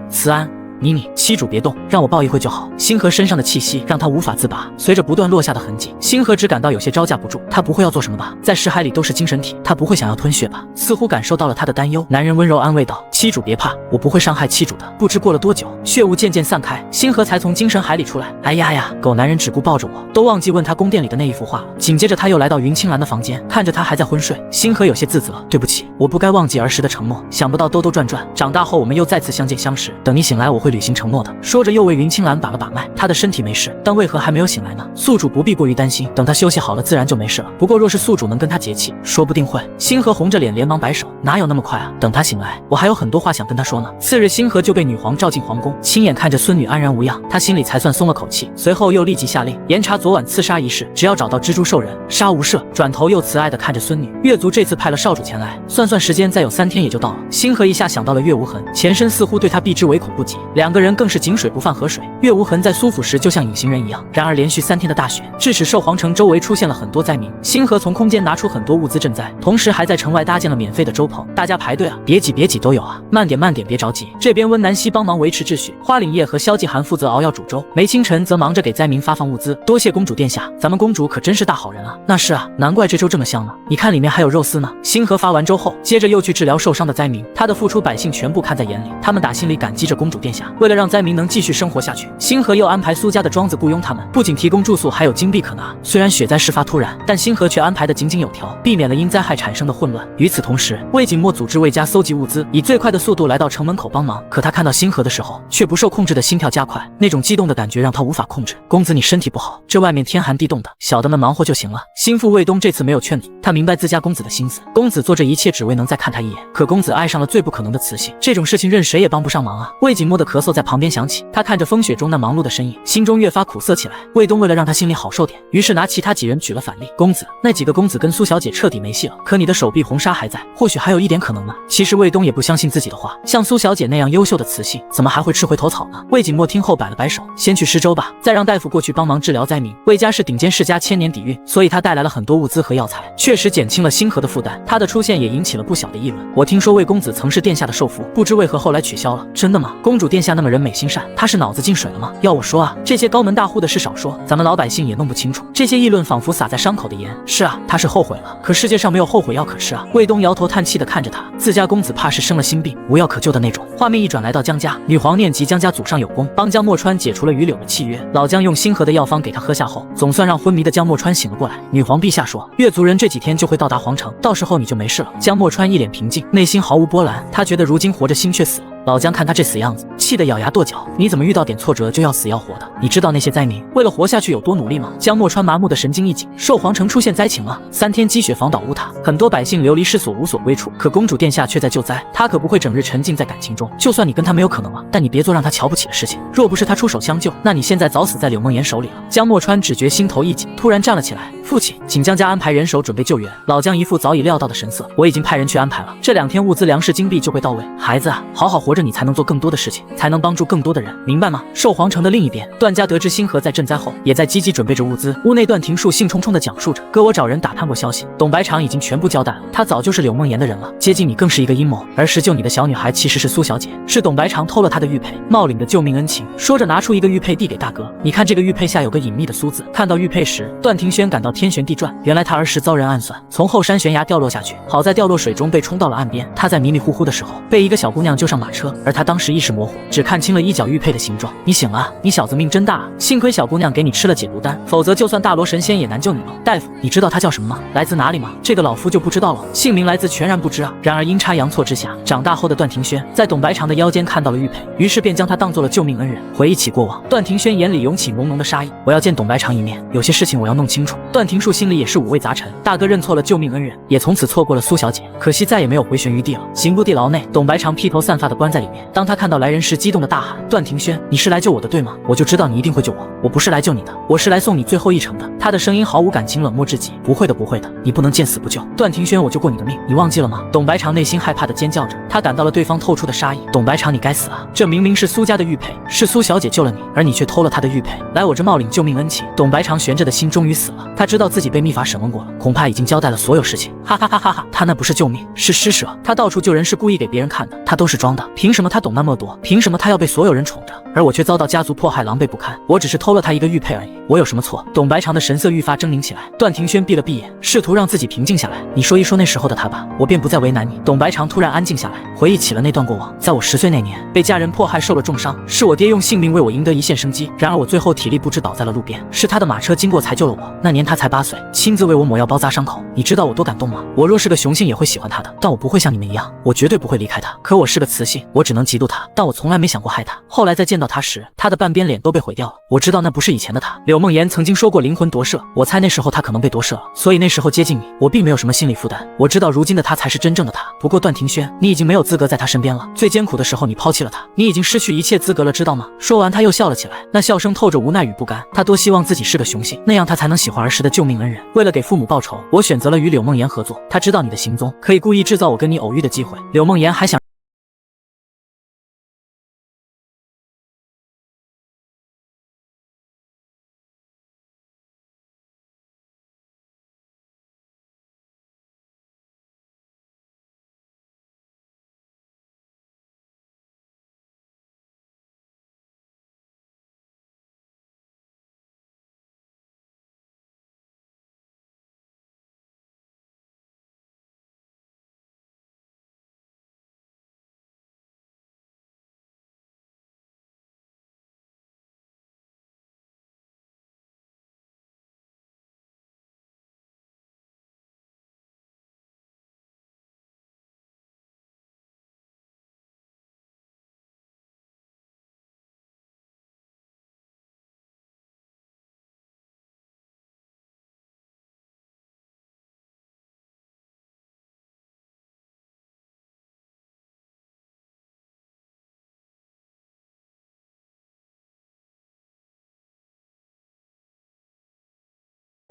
慈安。你，妻主别动，让我抱一会就好。星河身上的气息让他无法自拔，随着不断落下的痕迹，星河只感到有些招架不住。他不会要做什么吧？在识海里都是精神体，他不会想要吞血吧？似乎感受到了他的担忧，男人温柔安慰道：“妻主别怕，我不会伤害妻主的。”不知过了多久，血雾渐渐散开，星河才从精神海里出来。哎呀呀！狗男人只顾抱着我，都忘记问他宫殿里的那一幅画了。紧接着他又来到云青兰的房间，看着他还在昏睡，星河有些自责：“对不起，我不该忘记儿时的承诺。想不到兜兜转转，长大后我们又再次相见相识。等你醒来，我会履行承诺的。”说着又为云青兰把了把脉，她的身体没事，但为何还没有醒来呢？宿主不必过于担心，等她休息好了，自然就没事了。不过若是宿主能跟她结气，说不定会。星河红着脸连忙摆手，哪有那么快啊？等她醒来，我还有很多话想跟她说呢。次日，星河就被女皇召进皇宫，亲眼看着孙女安然无恙，他心里才算松了口气。随后又立即下令严查昨晚刺杀一事，只要找到蜘蛛兽人，杀无赦。转头又慈爱地看着孙女，月族这次派了少主前来，算算时间，再有3天也就到了。星河一下想到了月无痕，前身似乎对他避之唯恐不及，两个人更是井水不犯河水。月无痕在苏府时就像隐形人一样，然而连续3天的大雪，致使兽皇城周围出现了很多灾民。星河从空间拿出很多物资赈灾，同时还在城外搭建了免费的粥棚，大家排队啊，别挤别挤都有啊，慢点慢点，别着急。这边温南希帮忙维持秩序，花岭叶和萧继寒负责熬药煮粥，梅清晨则忙着给灾民发放物资。多谢公主殿下，咱们公主可真是大好人啊。那是啊，难怪这粥这么香呢，你看里面还有肉丝呢。星河发完粥后，接着又去治疗受伤的灾民，他的付出百姓全部看在眼里，他们打心里感激着公主殿下。为了让灾民能继续生活下去，星河又安排苏家的庄子雇佣他们，不仅提供住宿，还有金币可拿。虽然雪灾事发突然，但星河却安排得井井有条，避免了因灾害产生的混乱。与此同时，魏景墨组织魏家搜集物资，以最快的速度来到城门口帮忙。可他看到星河的时候，却不受控制的心跳加快，那种激动的感觉让他无法控制。公子，你身体不好，这外面天寒地冻的，小的们忙活就行了。心腹魏东这次没有劝阻，他明白自家公子的心思。公子做这一切只为能再看他一眼，可公子爱上了最不可能的雌性，这种事情任谁也帮不上忙啊。魏景墨的咳嗽在旁边响起，他看着风雪中那忙碌的身影，心中越发苦涩起来。魏东为了让他心里好受点，于是拿其他几人举了反例。公子，那几个公子跟苏小姐彻底没戏了，可你的手臂红纱还在，或许还有一点可能呢。其实魏东也不相信自己的话，像苏小姐那样优秀的雌性，怎么还会吃回头草呢？魏景墨听后摆了摆手，先去施粥吧，再让大夫过去帮忙治疗灾民。魏家是顶尖世家，千年底蕴，所以他带来了很多物资和药材，确实减轻了星河的负担。他的出现也引起了不小的议论。我听说魏公子曾是殿下的寿服，不知为何后来取消了。真的吗？公主殿下那么人美心善，他是脑子进水了吗？要我说啊，这些高门大户的事少说，咱们老百姓也弄不清楚。这些议论仿佛洒在伤口的盐。是啊，他是后悔了，可世界上没有后悔药可吃啊。魏东摇头叹气地看着他，自家公子怕是生了心病，无药可救的那种。画面一转来到江家，女皇念及江家祖上有功，帮江墨川解除了与柳的契约。老江用星河的药方给他喝下后，总算让昏迷的江墨川醒了过来。女皇陛下说，越族人这几天就会到达皇城，到时候你就没事了。江墨川一脸平静，内心毫无波澜，他觉得如今活着心却死了。老江看他这死样子，气得咬牙跺脚，你怎么遇到点挫折就要死要活的？你知道那些灾民为了活下去有多努力吗？江墨川麻木的神经一紧，兽皇城出现灾情了，3天积雪房倒屋塌，很多百姓流离失所无所归处，可公主殿下却在救灾，他可不会整日沉浸在感情中。就算你跟他没有可能了，但你别做让他瞧不起的事情。若不是他出手相救，那你现在早死在柳梦言手里了。江墨川只觉心头一紧，突然站了起来，父亲，请江家安排人手准备救援。老江一副早已料到的神色，我已经派人去安排了，这2天物资粮食金币就会到位。孩子啊，好好活着，你才能做更多的事情，才能帮助更多的人，明白吗？兽皇城的另一边，段家得知星河在赈灾后，也在积极准备着物资。屋内段庭树兴冲冲地讲述着，哥我找人打探过消息，董白长已经全部交代了，他早就是柳梦言的人了，接近你更是一个阴谋。而施救你的小女孩其实是苏小姐，是董白长偷了她的玉佩，冒领的救命恩情。说着拿出一个玉佩递给大哥，你看这个玉佩下有个隐秘的苏字。看到玉佩时，段庭轩感到天旋地转，原来他儿时遭人暗算，从后山悬崖掉落下去，好在掉落水中被冲到了岸边。他在迷迷糊糊的时候被一个小姑娘救上马车，而他当时意识模糊，只看清了衣角玉佩的形状。你醒了，你小子命真大啊！幸亏小姑娘给你吃了解毒丹，否则就算大罗神仙也难救你了。大夫，你知道他叫什么吗？来自哪里吗？这个老夫就不知道了，姓名来自全然不知啊。然而阴差阳错之下，长大后的段庭轩在董白长的腰间看到了玉佩，于是便将他当做了救命恩人。回忆起过往，段庭轩眼里涌起浓浓的杀意。我要见董白长一面，有些事情我要弄清楚。段庭树心里也是五味杂陈，大哥认错了救命恩人，也从此错过了苏小姐，可惜再也没有回旋余地了。刑部地牢内，董白长披头散发的关在里面。当他看到来人时，激动的大喊：“段庭轩，你是来救我的对吗？我就知道你一定会救我。我不是来救你的，我是来送你最后一程的。”他的声音毫无感情，冷漠至极。不会的，不会的，你不能见死不救。段庭轩，我救过你的命，你忘记了吗？董白长内心害怕的尖叫着，他感到了对方透出的杀意。董白长，你该死啊！这明明是苏家的玉佩，是苏小姐救了你，而你却偷了她的玉佩，来我这冒领救命恩情。董白长悬着的心终于死了，他知道自己被秘法审问过了，恐怕已经交代了所有事情。哈哈哈哈哈！他那不是救命，是施舍。他到处救人是故意给别人看的，他都是装的。凭什么他懂那么多？凭什么他要被所有人宠着，而我却遭到家族迫害，狼狈不堪？我只是偷了他一个玉佩而已，我有什么错？董白长的神色愈发狰狞起来。段庭轩闭了闭眼，试图让自己平静下来。你说一说那时候的他吧，我便不再为难你。董白长突然安静下来，回忆起了那段过往。在我10岁那年，被家人迫害，受了重伤，是我爹用性命为我赢得一线生机。然而我最后体力不支，倒在了路边，是他的马车经过才救了我。那年他才8岁，亲自为我抹药包扎伤口。你知道我多感动吗？我若是个雄性也会喜欢他的，但我不会像你们一样，我绝对不会离开他。可我是个雌性，我只能嫉妒他，但我从来没想过害他。后来在见到他时，他的半边脸都被毁掉了。我知道那不是以前的他。柳梦言曾经说过灵魂夺舍，我猜那时候他可能被夺舍了，所以那时候接近你，我并没有什么心理负担。我知道如今的他才是真正的他。不过段庭轩，你已经没有资格在他身边了。最艰苦的时候你抛弃了他，你已经失去一切资格了，知道吗？说完他又笑了起来，那笑声透着无奈与不甘。他多希望自己是个雄性，那样他才能喜欢儿时的救命恩人。为了给父母报仇，我选择了与柳梦言合作。他知道你的行踪，可以故意制造我跟你偶遇的机会。柳梦言还想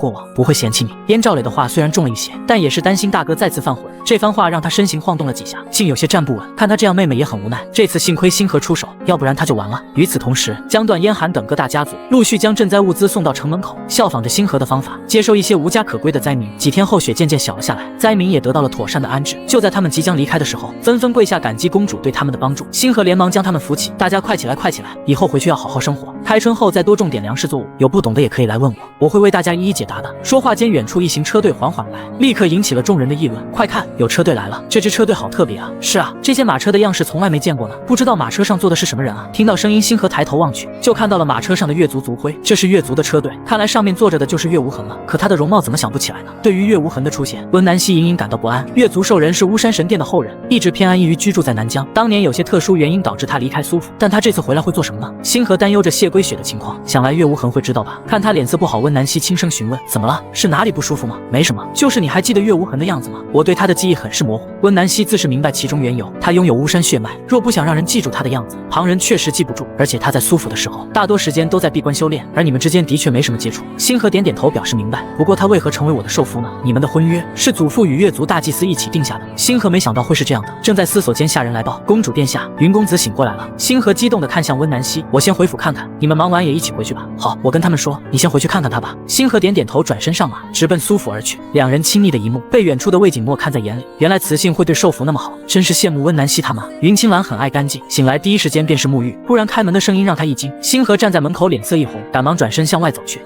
过往，不会嫌弃你。燕兆磊的话虽然重了一些，但也是担心大哥再次犯浑。这番话让他身形晃动了几下，竟有些站不稳。看他这样，妹妹也很无奈。这次幸亏星河出手，要不然他就完了。与此同时，江段、燕寒等各大家族陆续将赈灾物资送到城门口，效仿着星河的方法，接收一些无家可归的灾民。几天后，雪渐渐小了下来，灾民也得到了妥善的安置。就在他们即将离开的时候，纷纷跪下感激公主对他们的帮助。星河连忙将他们扶起，大家快起来，快起来！以后回去要好好生活。开春后再多种点粮食作物，有不懂的也可以来问我，我会为大家一一解答的。说话间，远处一行车队缓缓来，立刻引起了众人的议论。快看，有车队来了！这支车队好特别啊！是啊，这些马车的样式从来没见过呢，不知道马车上坐的是什么人啊？听到声音，星河抬头望去，就看到了马车上的月族族徽，这是月族的车队，看来上面坐着的就是月无痕了。可他的容貌怎么想不起来呢？对于月无痕的出现，温南希隐隐感到不安。月族兽人是巫山神殿的后人，一直偏安于居住在南疆。当年有些特殊原因导致他离开苏府，但他这次回来会做什么呢？星河担忧着谢归雪的情况，想来月无痕会知道吧？看他脸色不好，温南希轻声询问：怎么了？是哪里不舒服吗？没什么，就是你还记得月无痕的样子吗？我对他的记忆很是模糊。温南希自是明白其中缘由，他拥有巫山血脉，若不想让人记住他的样子，旁人确实记不住。而且他在苏府的时候，大多时间都在闭关修炼，而你们之间的确没什么接触。星河点点头表示明白。不过他为何成为我的受夫呢？你们的婚约是祖父与月族大祭司一起定下的。星河没想到会是这样的，正在思索间，下人来报，公主殿下，云公子醒过来了。星河激动地看向温南希，我先回府看看，你们忙完也一起回去吧。好，我跟他们说，你先回去看看他吧。星河点点头，转身上马，直奔苏府而去。两人亲昵的一幕被远处的魏景墨看在眼里，原来雌性会对兽服那么好，真是羡慕温南希他妈。云清兰很爱干净，醒来第一时间便是沐浴，突然开门的声音让他一惊。星河站在门口，脸色一红，赶忙转身向外走去。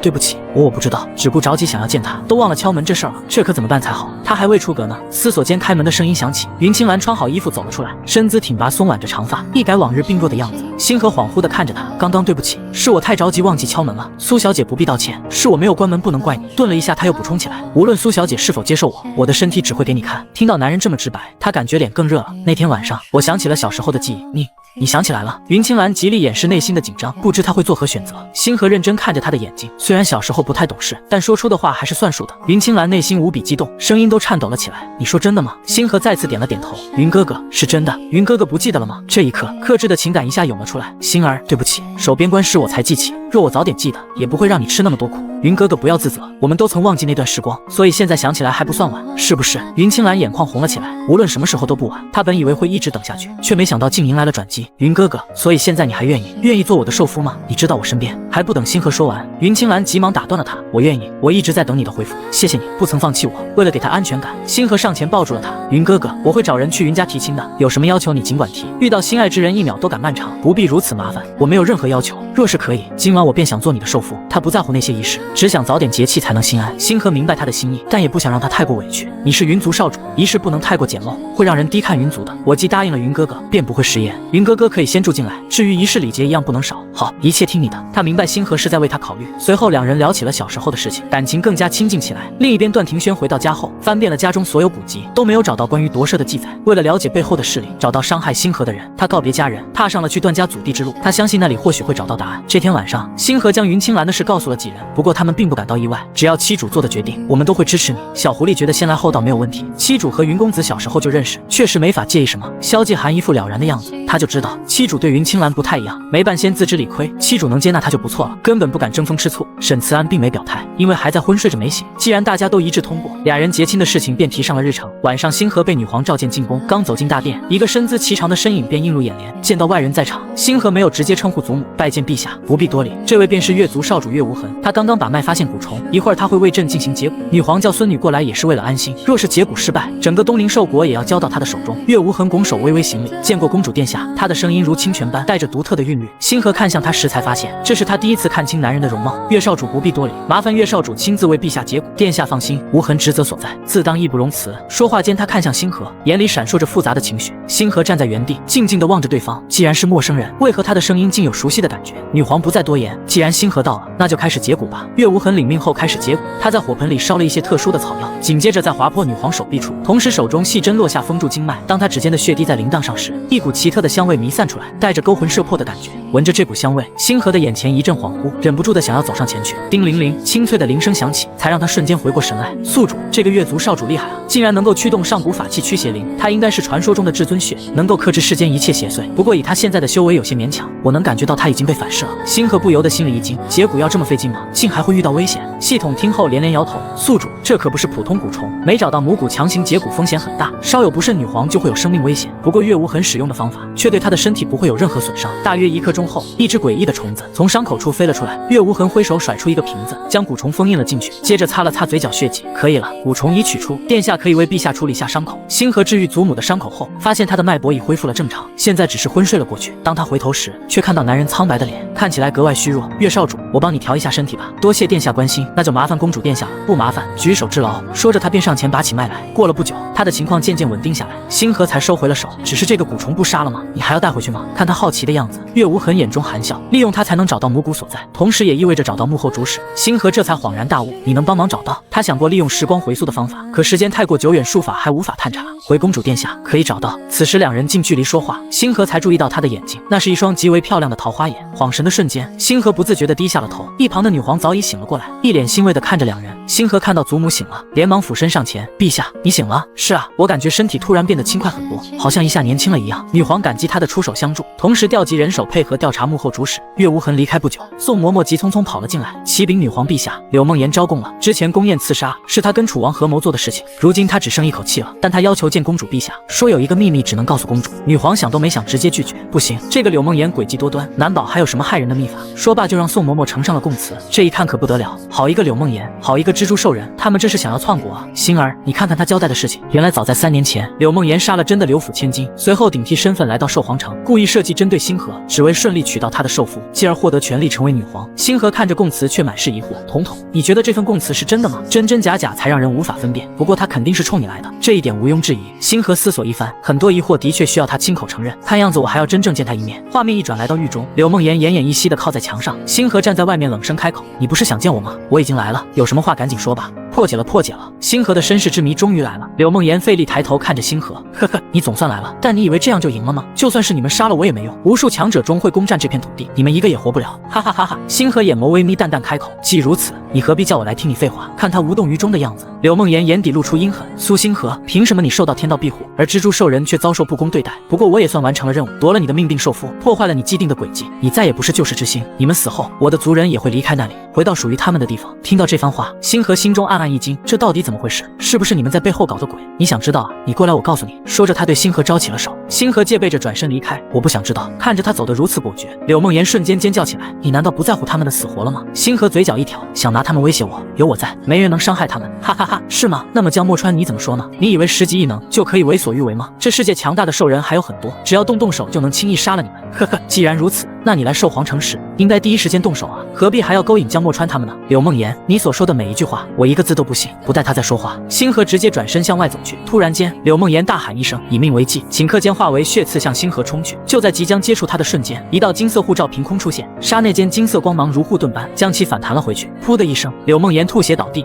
对不起，我不知道，只顾着急想要见他，都忘了敲门这事儿了，这可怎么办才好？他还未出阁呢。思索间，开门的声音响起，云清兰穿好衣服走了出来，身姿挺拔，松挽着长发，一改往日病弱的样子。星河恍惚地看着他，刚刚对不起，是我太着急忘记敲门了。苏小姐不必道歉，是我没有关门，不能怪你。顿了一下，他又补充起来，无论苏小姐是否接受我的身体只会给你看。听到男人这么直白，他感觉脸更热了。那天晚上，我想起了小时候的记忆，你想起来了？云清兰极力掩饰内心的紧张，不知他会作何选择。星河认真看着他的眼睛，虽虽然小时候不太懂事，但说出的话还是算数的。云清兰内心无比激动，声音都颤抖了起来。你说真的吗？星河再次点了点头。云哥哥，是真的。云哥哥不记得了吗？这一刻，克制的情感一下涌了出来。星儿，对不起，手边关事我才记起，若我早点记得，也不会让你吃那么多苦。云哥哥不要自责，我们都曾忘记那段时光，所以现在想起来还不算晚，是不是？云清兰眼眶红了起来，无论什么时候都不晚。她本以为会一直等下去，却没想到竟迎来了转机。云哥哥，所以现在你还愿意做我的受夫吗？你知道我身边……还不等星河说完，云清兰急忙打断了他。我愿意，我一直在等你的回复，谢谢你不曾放弃我。为了给他安全感，星河上前抱住了他。云哥哥，我会找人去云家提亲的，有什么要求你尽管提。遇到心爱之人一秒都敢漫长，不必如此麻烦，我没有任何要求。若是可以，今晚我便想做你的受夫。他不在乎那些仪式，只想早点结气才能心安。星河明白他的心意，但也不想让他太过委屈。你是云族少主，仪式不能太过简陋，会让人低看云族的。我既答应了云哥哥，便不会食言。云哥哥可以先住进来，至于仪式礼节一样不能少。好，一切听你的。他明白星河是在为他考虑。随后两人聊起了小时候的事情，感情更加亲近起来。另一边，段庭轩回到家后，翻遍了家中所有古籍，都没有找到关于夺舍的记载。为了了解背后的势力，找到伤害星河的人，他告别家人，踏上了去段家祖地之路。他相信那里或许会找到答案。这天晚上，星河将云清兰的事告诉了几人，不过他们并不感到意外。只要妻主做的决定，我们都会支持你。小狐狸觉得先来后到没有问题，妻主和云公子小时候就认识，确实没法介意什么。萧继寒一副了然的样子，他就知道妻主对云清兰不太一样。没半仙自知理亏，妻主能接纳他就不错了，根本不敢争风吃醋。沈慈安并没表态，因为还在昏睡着没醒。既然大家都一致通过，俩人结亲的事情便提上了日程。晚上，星河被女皇召见进宫，刚走进大殿，一个身姿颀长的身影便映入眼帘。见到外人在场，星河没有直接称呼祖母，拜见陛下，不必多礼。这位便是月族少主月无痕，他刚刚把脉发现蛊虫，一会儿他会为朕进行解蛊。女皇叫孙女过来也是为了安心，若是解蛊失败，整个东陵兽国也要交到他的手中。月无痕拱手微微行礼，见过公主殿下。他的声音如清泉般带着独特的韵律。星河看向他时才发现，这是他第一次看清男人的容貌。月少主不必多礼，麻烦月少主亲自为陛下解蛊。殿下放心，无痕职责所在，自当义不容辞。说话间，他看向星河，眼里闪烁着复杂的情绪。星河站在原地，静静地望着对方。既然是陌生人，为何他的声音竟有熟悉的感觉？女皇不再多言，既然星河到了，那就开始解蛊吧。月无痕领命后开始解蛊，他在火盆里烧了一些特殊的草药，紧接着再划破女皇手臂处，同时手中细针落下封住经脉。当他指尖的血滴在铃铛上时，一股奇特的香味弥散出来，带着勾魂摄魄的感觉。闻着这股香味，星河的眼前一阵恍惚，忍不住的想要走上前去。叮铃铃，清脆的铃声响起，才让他瞬间回过神来。宿主，这个月族少主厉害啊，竟然能够驱动上古法器驱邪灵。他应该是传说中的至尊血，能够克制世间一切邪祟。不过以他现在的修为有些勉强，我能感觉到他已经被反噬了。星河不由得心里一惊，解蛊要这么费劲吗？竟还会遇到危险？系统听后连连摇头。宿主，这可不是普通蛊虫，没找到母蛊强行解蛊风险很大，稍有不慎女皇就会有生命危险。不过月无痕使用的方法却对他的身体不会有任何损伤。大约1刻钟后，一只诡异的虫子从伤口处飞了出来。月无痕挥手甩出一个瓶子，将蛊虫封印了进去，接着擦了擦嘴角血迹。可以了，蛊虫已取出，殿下可以为陛下处理下伤口。星河治愈祖母的伤口后，发现他的脉搏已恢复了正常，现在只是昏睡了过去。当他回头时，却看到男人苍白的脸，看起来格外虚弱。月少主，我帮你调一下身体吧。多谢殿下关心，那就麻烦公主殿下了。不麻烦，举手之劳。说着，他便上前拔起脉来。过了不久，他的情况渐渐稳定下来，星河才收回了手。只是这个蛊虫不杀了吗？你还要带回去吗？看他好奇的样子，月无痕眼中含笑。利用他才能找到母蛊所在，同时也意味着找到幕后主使。星河这才恍然大悟，你能帮忙找到？他想过利用时光回溯的方法，可时间太过久远，术法还无法探查。回公主殿下，可以找到。此时两人近距离说话，星河才注意到他的眼睛，那是一双极为漂亮的桃花眼。恍神的瞬间，星河不自觉地低下了头。一旁的女皇早已醒了过来，一脸欣慰地看着两人。星河看到祖母醒了，连忙俯身上前，陛下，你醒了？是啊，我感觉身体突然变得轻快很多，好像一下年轻了一样。女皇感激他的出手相助，同时调集人手配合调查幕后主使。月无痕离开不久，宋嬷嬷急匆匆跑了进来，启禀女皇陛下，柳梦言招供了，之前宫宴刺杀是他跟楚王合谋做的事情，如今他只剩一口气了，但他要求见公主陛下，说有一个秘密只能告诉公主。女皇想都没想直接拒绝，不行，这个柳梦言诡计多端，难保还有什么害人的秘法。说罢就让宋嬷嬷呈上了供词，这一看可不得了，好一个柳梦言，好一个蜘蛛兽人，他们这是想要篡国啊！星儿，你看看他交代的事情，原来早在3年前，柳梦言杀了真的刘府千金，随后顶替身份来到寿皇城，故意设计针对星河，只为顺利娶到他的受夫，继而获得权力成为女皇。星河看着供词却满是疑惑，统统，你觉得这份供词是真的吗？真真假假才让人无法分辨，不过他肯定是冲你来的，这一点毋庸置疑。星河思索一番，很多疑惑的确需要他亲口承认，看样子我还要真正见他一面。画面一转来到狱中，柳梦言奄奄一息地靠在墙上，星河站在外面冷声开口，你不是想见我吗？我已经来了，有什么话赶紧说吧。破解了，破解了！星河的身世之谜终于来了。柳梦言费力抬头看着星河，呵呵，你总算来了。但你以为这样就赢了吗？就算是你们杀了我也没用，无数强者终会攻占这片土地，你们一个也活不了！哈哈哈哈！星河眼眸微眯，淡淡开口：既如此，你何必叫我来听你废话？看他无动于衷的样子，柳梦言眼底露出阴狠。苏星河，凭什么你受到天道庇护，而蜘蛛兽人却遭受不公对待？不过我也算完成了任务，夺了你的命并受缚，破坏了你既定的轨迹，你再也不是救世之星。你们死后，我的族人也会离开那里，回到属于他们的地方。听到这番话，星河心中暗暗一惊，这到底怎么回事？是不是你们在背后搞的鬼？你想知道啊？你过来，我告诉你。说着，他对星河招起了手。星河戒备着转身离开。我不想知道。看着他走得如此果决，柳梦言瞬间尖叫起来：你难道不在乎他们的死活了吗？星河嘴角一挑，想拿他们威胁我？有我在，没人能伤害他们。哈哈哈，是吗？那么江墨川你怎么说呢？你以为10级异能就可以为所欲为吗？这世界强大的兽人还有很多，只要动手就能轻易杀了你们。呵呵，既然如此，那你来兽皇城时应该第一时间动手啊，何必还要勾引江墨川他们呢？柳梦言，你所说的每一句话，我一个字都不信。不待他再说话，星河直接转身向外走去。突然间，柳梦言大喊一声：以命为祭！顷刻间化为血刺向星河冲去。就在即将接触他的瞬间，一道金色护罩凭空出现，刹那间金色光芒如护盾般将其反弹了回去。噗的一声，柳梦言吐血倒地。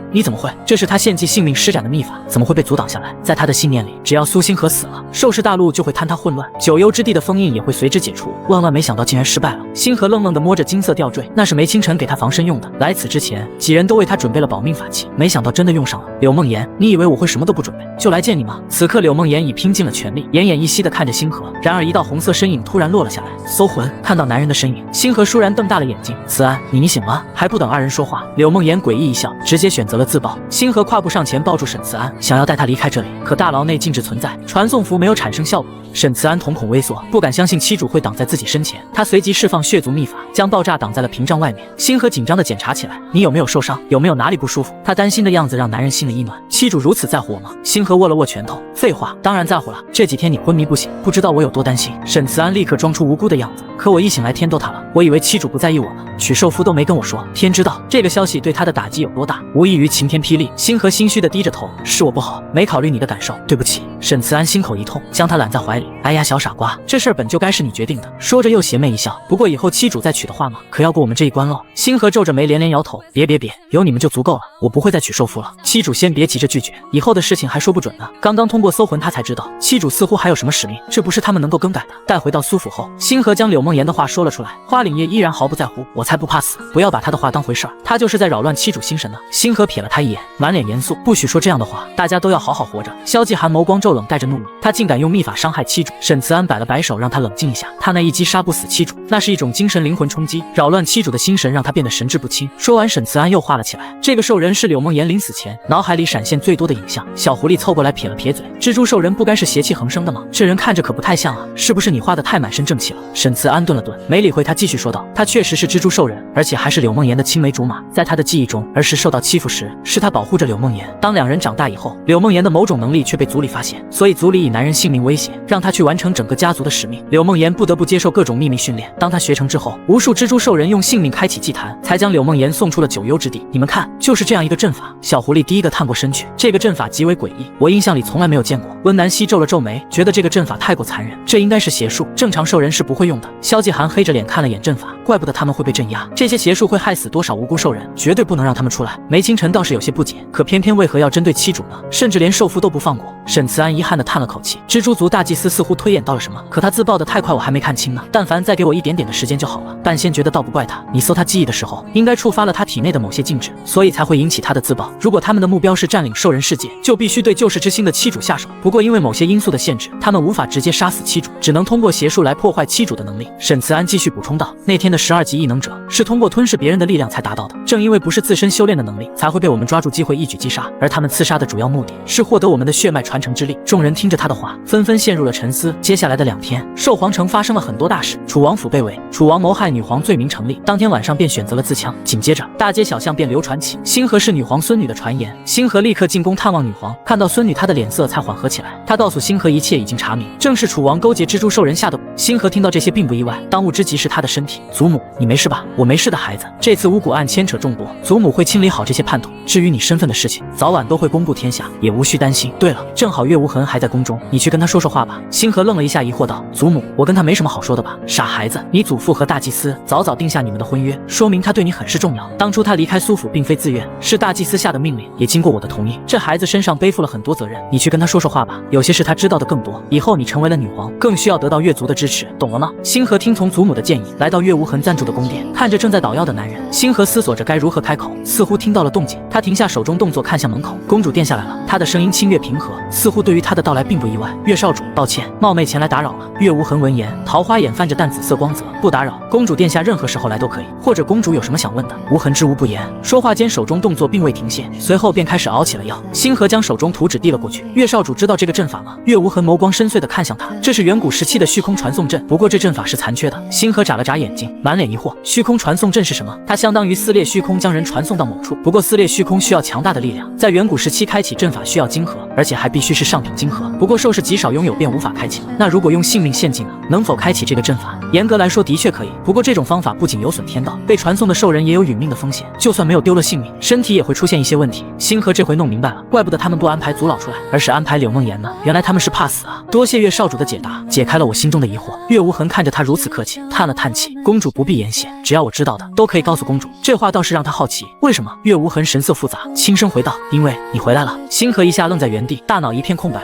你怎么会？这是他献祭性命施展的秘法，怎么会被阻挡下来？在他的信念里，只要苏星河死了，兽氏大陆就会坍塌混乱，九幽之地的封印也会随之解除。万万没想到竟然失败了。星河愣愣地摸着金色吊坠，那是梅清晨给他防身用的。来此之前，几人都为他准备了保命法器，没想到真的用上了。柳梦言，你以为我会什么都不准备就来见你吗？此刻柳梦言已拼尽了全力，奄奄一息地看着星河。然而一道红色身影突然落了下来。搜魂！看到男人的身影，星河倏然瞪大了眼睛。慈安，你醒了？还不等二人说话，柳梦言诡异一笑，直接选择了自爆。星河跨步上前抱住沈慈安，想要带他离开这里，可大牢内禁制存在，传送符没有产生效果。沈慈安瞳孔微缩，不敢相信七主会挡在自己身前，他随即释放血族秘法，将爆炸挡在了屏障外面。星河紧张地检查起来，你有没有受伤？有没有哪里不舒服？他担心的样子让男人心里一暖。七主如此在乎我吗？星河握了握拳头，废话，当然在乎了。这几天你昏迷不醒，不知道我有多担心。沈慈安立刻装出无辜的样子，可我一醒来天都塌了，我以为七主不在意我呢，娶寿夫都没跟我说，天知道这个消息对他的打击有多大，无异于晴天霹雳。星河心虚地低着头，是我不好，没考虑你的感受，对不起。沈慈安心口一痛，将他揽在怀里，哎呀，小傻瓜，这事儿本就该是你决定的。说着又邪魅一笑，不过以后七主再娶的话嘛，可要过我们这一关喽。星河皱着眉连连摇头，别，有你们就足够了，我不会再娶寿夫了。七主先别急着拒绝，以后的事情还说不准呢。刚刚通过搜魂，他才知道七主似乎还有什么使命，这不是他们能够更改的。带回到苏府后，星河将柳梦言的话说了出来，花岭叶依然毫不在乎，我才不怕死，不要把他的话当回事儿，他就是在扰乱七主心神呢。星河瞥了他一眼，满脸严肃，不许说这样的话，大家都要好好活着。萧继寒眸光骤冷，带着怒意，他竟敢用秘法伤害七主。沈慈安摆了摆手，让他冷静一下，他那一击杀不死七主，那是一种精神灵魂冲击，扰乱七主的心神，让他变得神志不清。说完，沈慈安又画了起来，这个兽人是柳梦言临死前脑海里闪现最多的影像。小狐狸凑过来撇了撇嘴，蜘蛛兽人不该是邪气横生的吗？这人看着可不太像啊，是不是你画的太满身正气了？沈慈安顿了顿，没理会他，继续说道，他确实是蜘蛛兽人，而且还是柳梦言的青梅竹马。在他的记忆中，儿时受到欺负时，是他保护着柳梦言，当两人长大以后，柳梦言的某种能力却被族里发现，所以族里以男人性命威胁，让他去完成整个家族的使命。柳梦言不得不接受各种秘密训练，当他学成之后，无数蜘蛛兽人用性命开启祭坛，才将柳梦言送出了九幽之地。你们看，就是这样一个阵法。小狐狸第一个探过身去，这个阵法极为诡异，我印象里从来没有见过。温南希皱了皱眉，觉得这个阵法太过残忍，这应该是邪术，正常兽人是不会用的。萧继寒黑着脸看了眼阵法，怪不得他们会被镇压，这些邪术会害死多少无辜兽人，绝对不能让他们出来。梅清晨倒是有些不解，可偏偏为何要针对七主呢？甚至连兽夫都不放过。沈慈安遗憾地叹了口气，蜘蛛族大祭司似乎推演到了什么，可他自爆得太快，我还没看清呢。但凡再给我一点点的时间就好了。半仙觉得倒不怪他，你搜他记忆的时候，应该触发了他体内的某些禁制，所以才会引起他的自爆。如果他们的目标是占领兽人世界，就必须对救世之星的七主下手。不过因为某些因素的限制，他们无法直接杀死七主，只能通过邪术来破坏七主的能力。沈慈安继续补充道，那天的12级异能者是通过吞噬别人的力量才达到的，正因为不是自身修炼的能力，才会被我们抓住机会一举击杀，而他们刺杀的主要目的是获得我们的血脉传承之力。众人听着他的话，纷纷陷入了沉思。接下来的2天，兽皇城发生了很多大事，楚王府被围，楚王谋害女皇罪名成立，当天晚上便选择了自枪。紧接着大街小巷便流传起星河是女皇孙女的传言，星河立刻进宫探望女皇，看到孙女，她的脸色才缓和起来。他告诉星河一切已经查明，正是楚王勾结蜘蛛兽人下的蛊。星河听到这些并不意外，当务之急是他的身体。祖母，你没事吧？我没事的孩子，这次巫蛊案牵扯众多，祖母会清理好这些叛徒。至于你身份的事情，早晚都会公布天下，也无需担心。对了，正好岳无痕还在宫中，你去跟他说说话吧。星河愣了一下，疑惑道：祖母，我跟他没什么好说的吧？傻孩子，你祖父和大祭司早早定下你们的婚约，说明他对你很是重要。当初他离开苏府并非自愿，是大祭司下的命令，也经过我的同意。这孩子身上背负了很多责任，你去跟他说说话吧。有些事他知道的更多，以后你成为了女皇，更需要得到岳族的支持，懂了吗？星河听从祖母的建议，来到岳无痕暂住的宫殿，看着正在捣药的男人，星河思索着该如何开口。似乎听到了动静，他停下手中动作，看向门口。公主殿下来了。他的声音清越平和，似乎对于他的到来并不意外。岳少主，抱歉，冒昧前来打扰了。岳无痕闻言，桃花眼泛着淡紫色光泽，不打扰，公主殿下任何时候来都可以，或者公主有什么想问的。无痕知无不言。说话间，手中动作并未停歇，随后便开始熬起了药。星河将手中图纸递了过去。岳少主知道这个阵法吗？岳无痕眸光深邃地看向他，这是远古时期的虚空传送阵，不过这阵法是残缺的。星河眨了眨眼睛，满脸疑惑，虚空传送阵是什么？它相当于撕裂虚空，将人传送到某处，不过撕裂虚空需要强大的力量，在远古时期开启阵法需要晶核，而且还必须是上品晶核，不过兽氏极少拥有，便无法开启了。那如果用性命献祭呢？能否开启这个阵法？严格来说的确可以，不过这种方法不仅有损天道，被传送的兽人也有殒命的风险，就算没有丢了性命，身体也会出现一些问题。星河这回弄明白了，怪不得他们不安排祖老出来，而是安排柳梦言呢，原来他们是怕死啊。多谢岳少主的解答，解开了我心中的疑惑。岳无痕看着他如此客气，叹了叹气，公主不必言谢，只要我知道的都可以告诉公主。这话倒是让他好奇，为什么？岳无痕神色复杂，轻声回道：因为你回来了。星河一下愣在原地，大脑一片空白。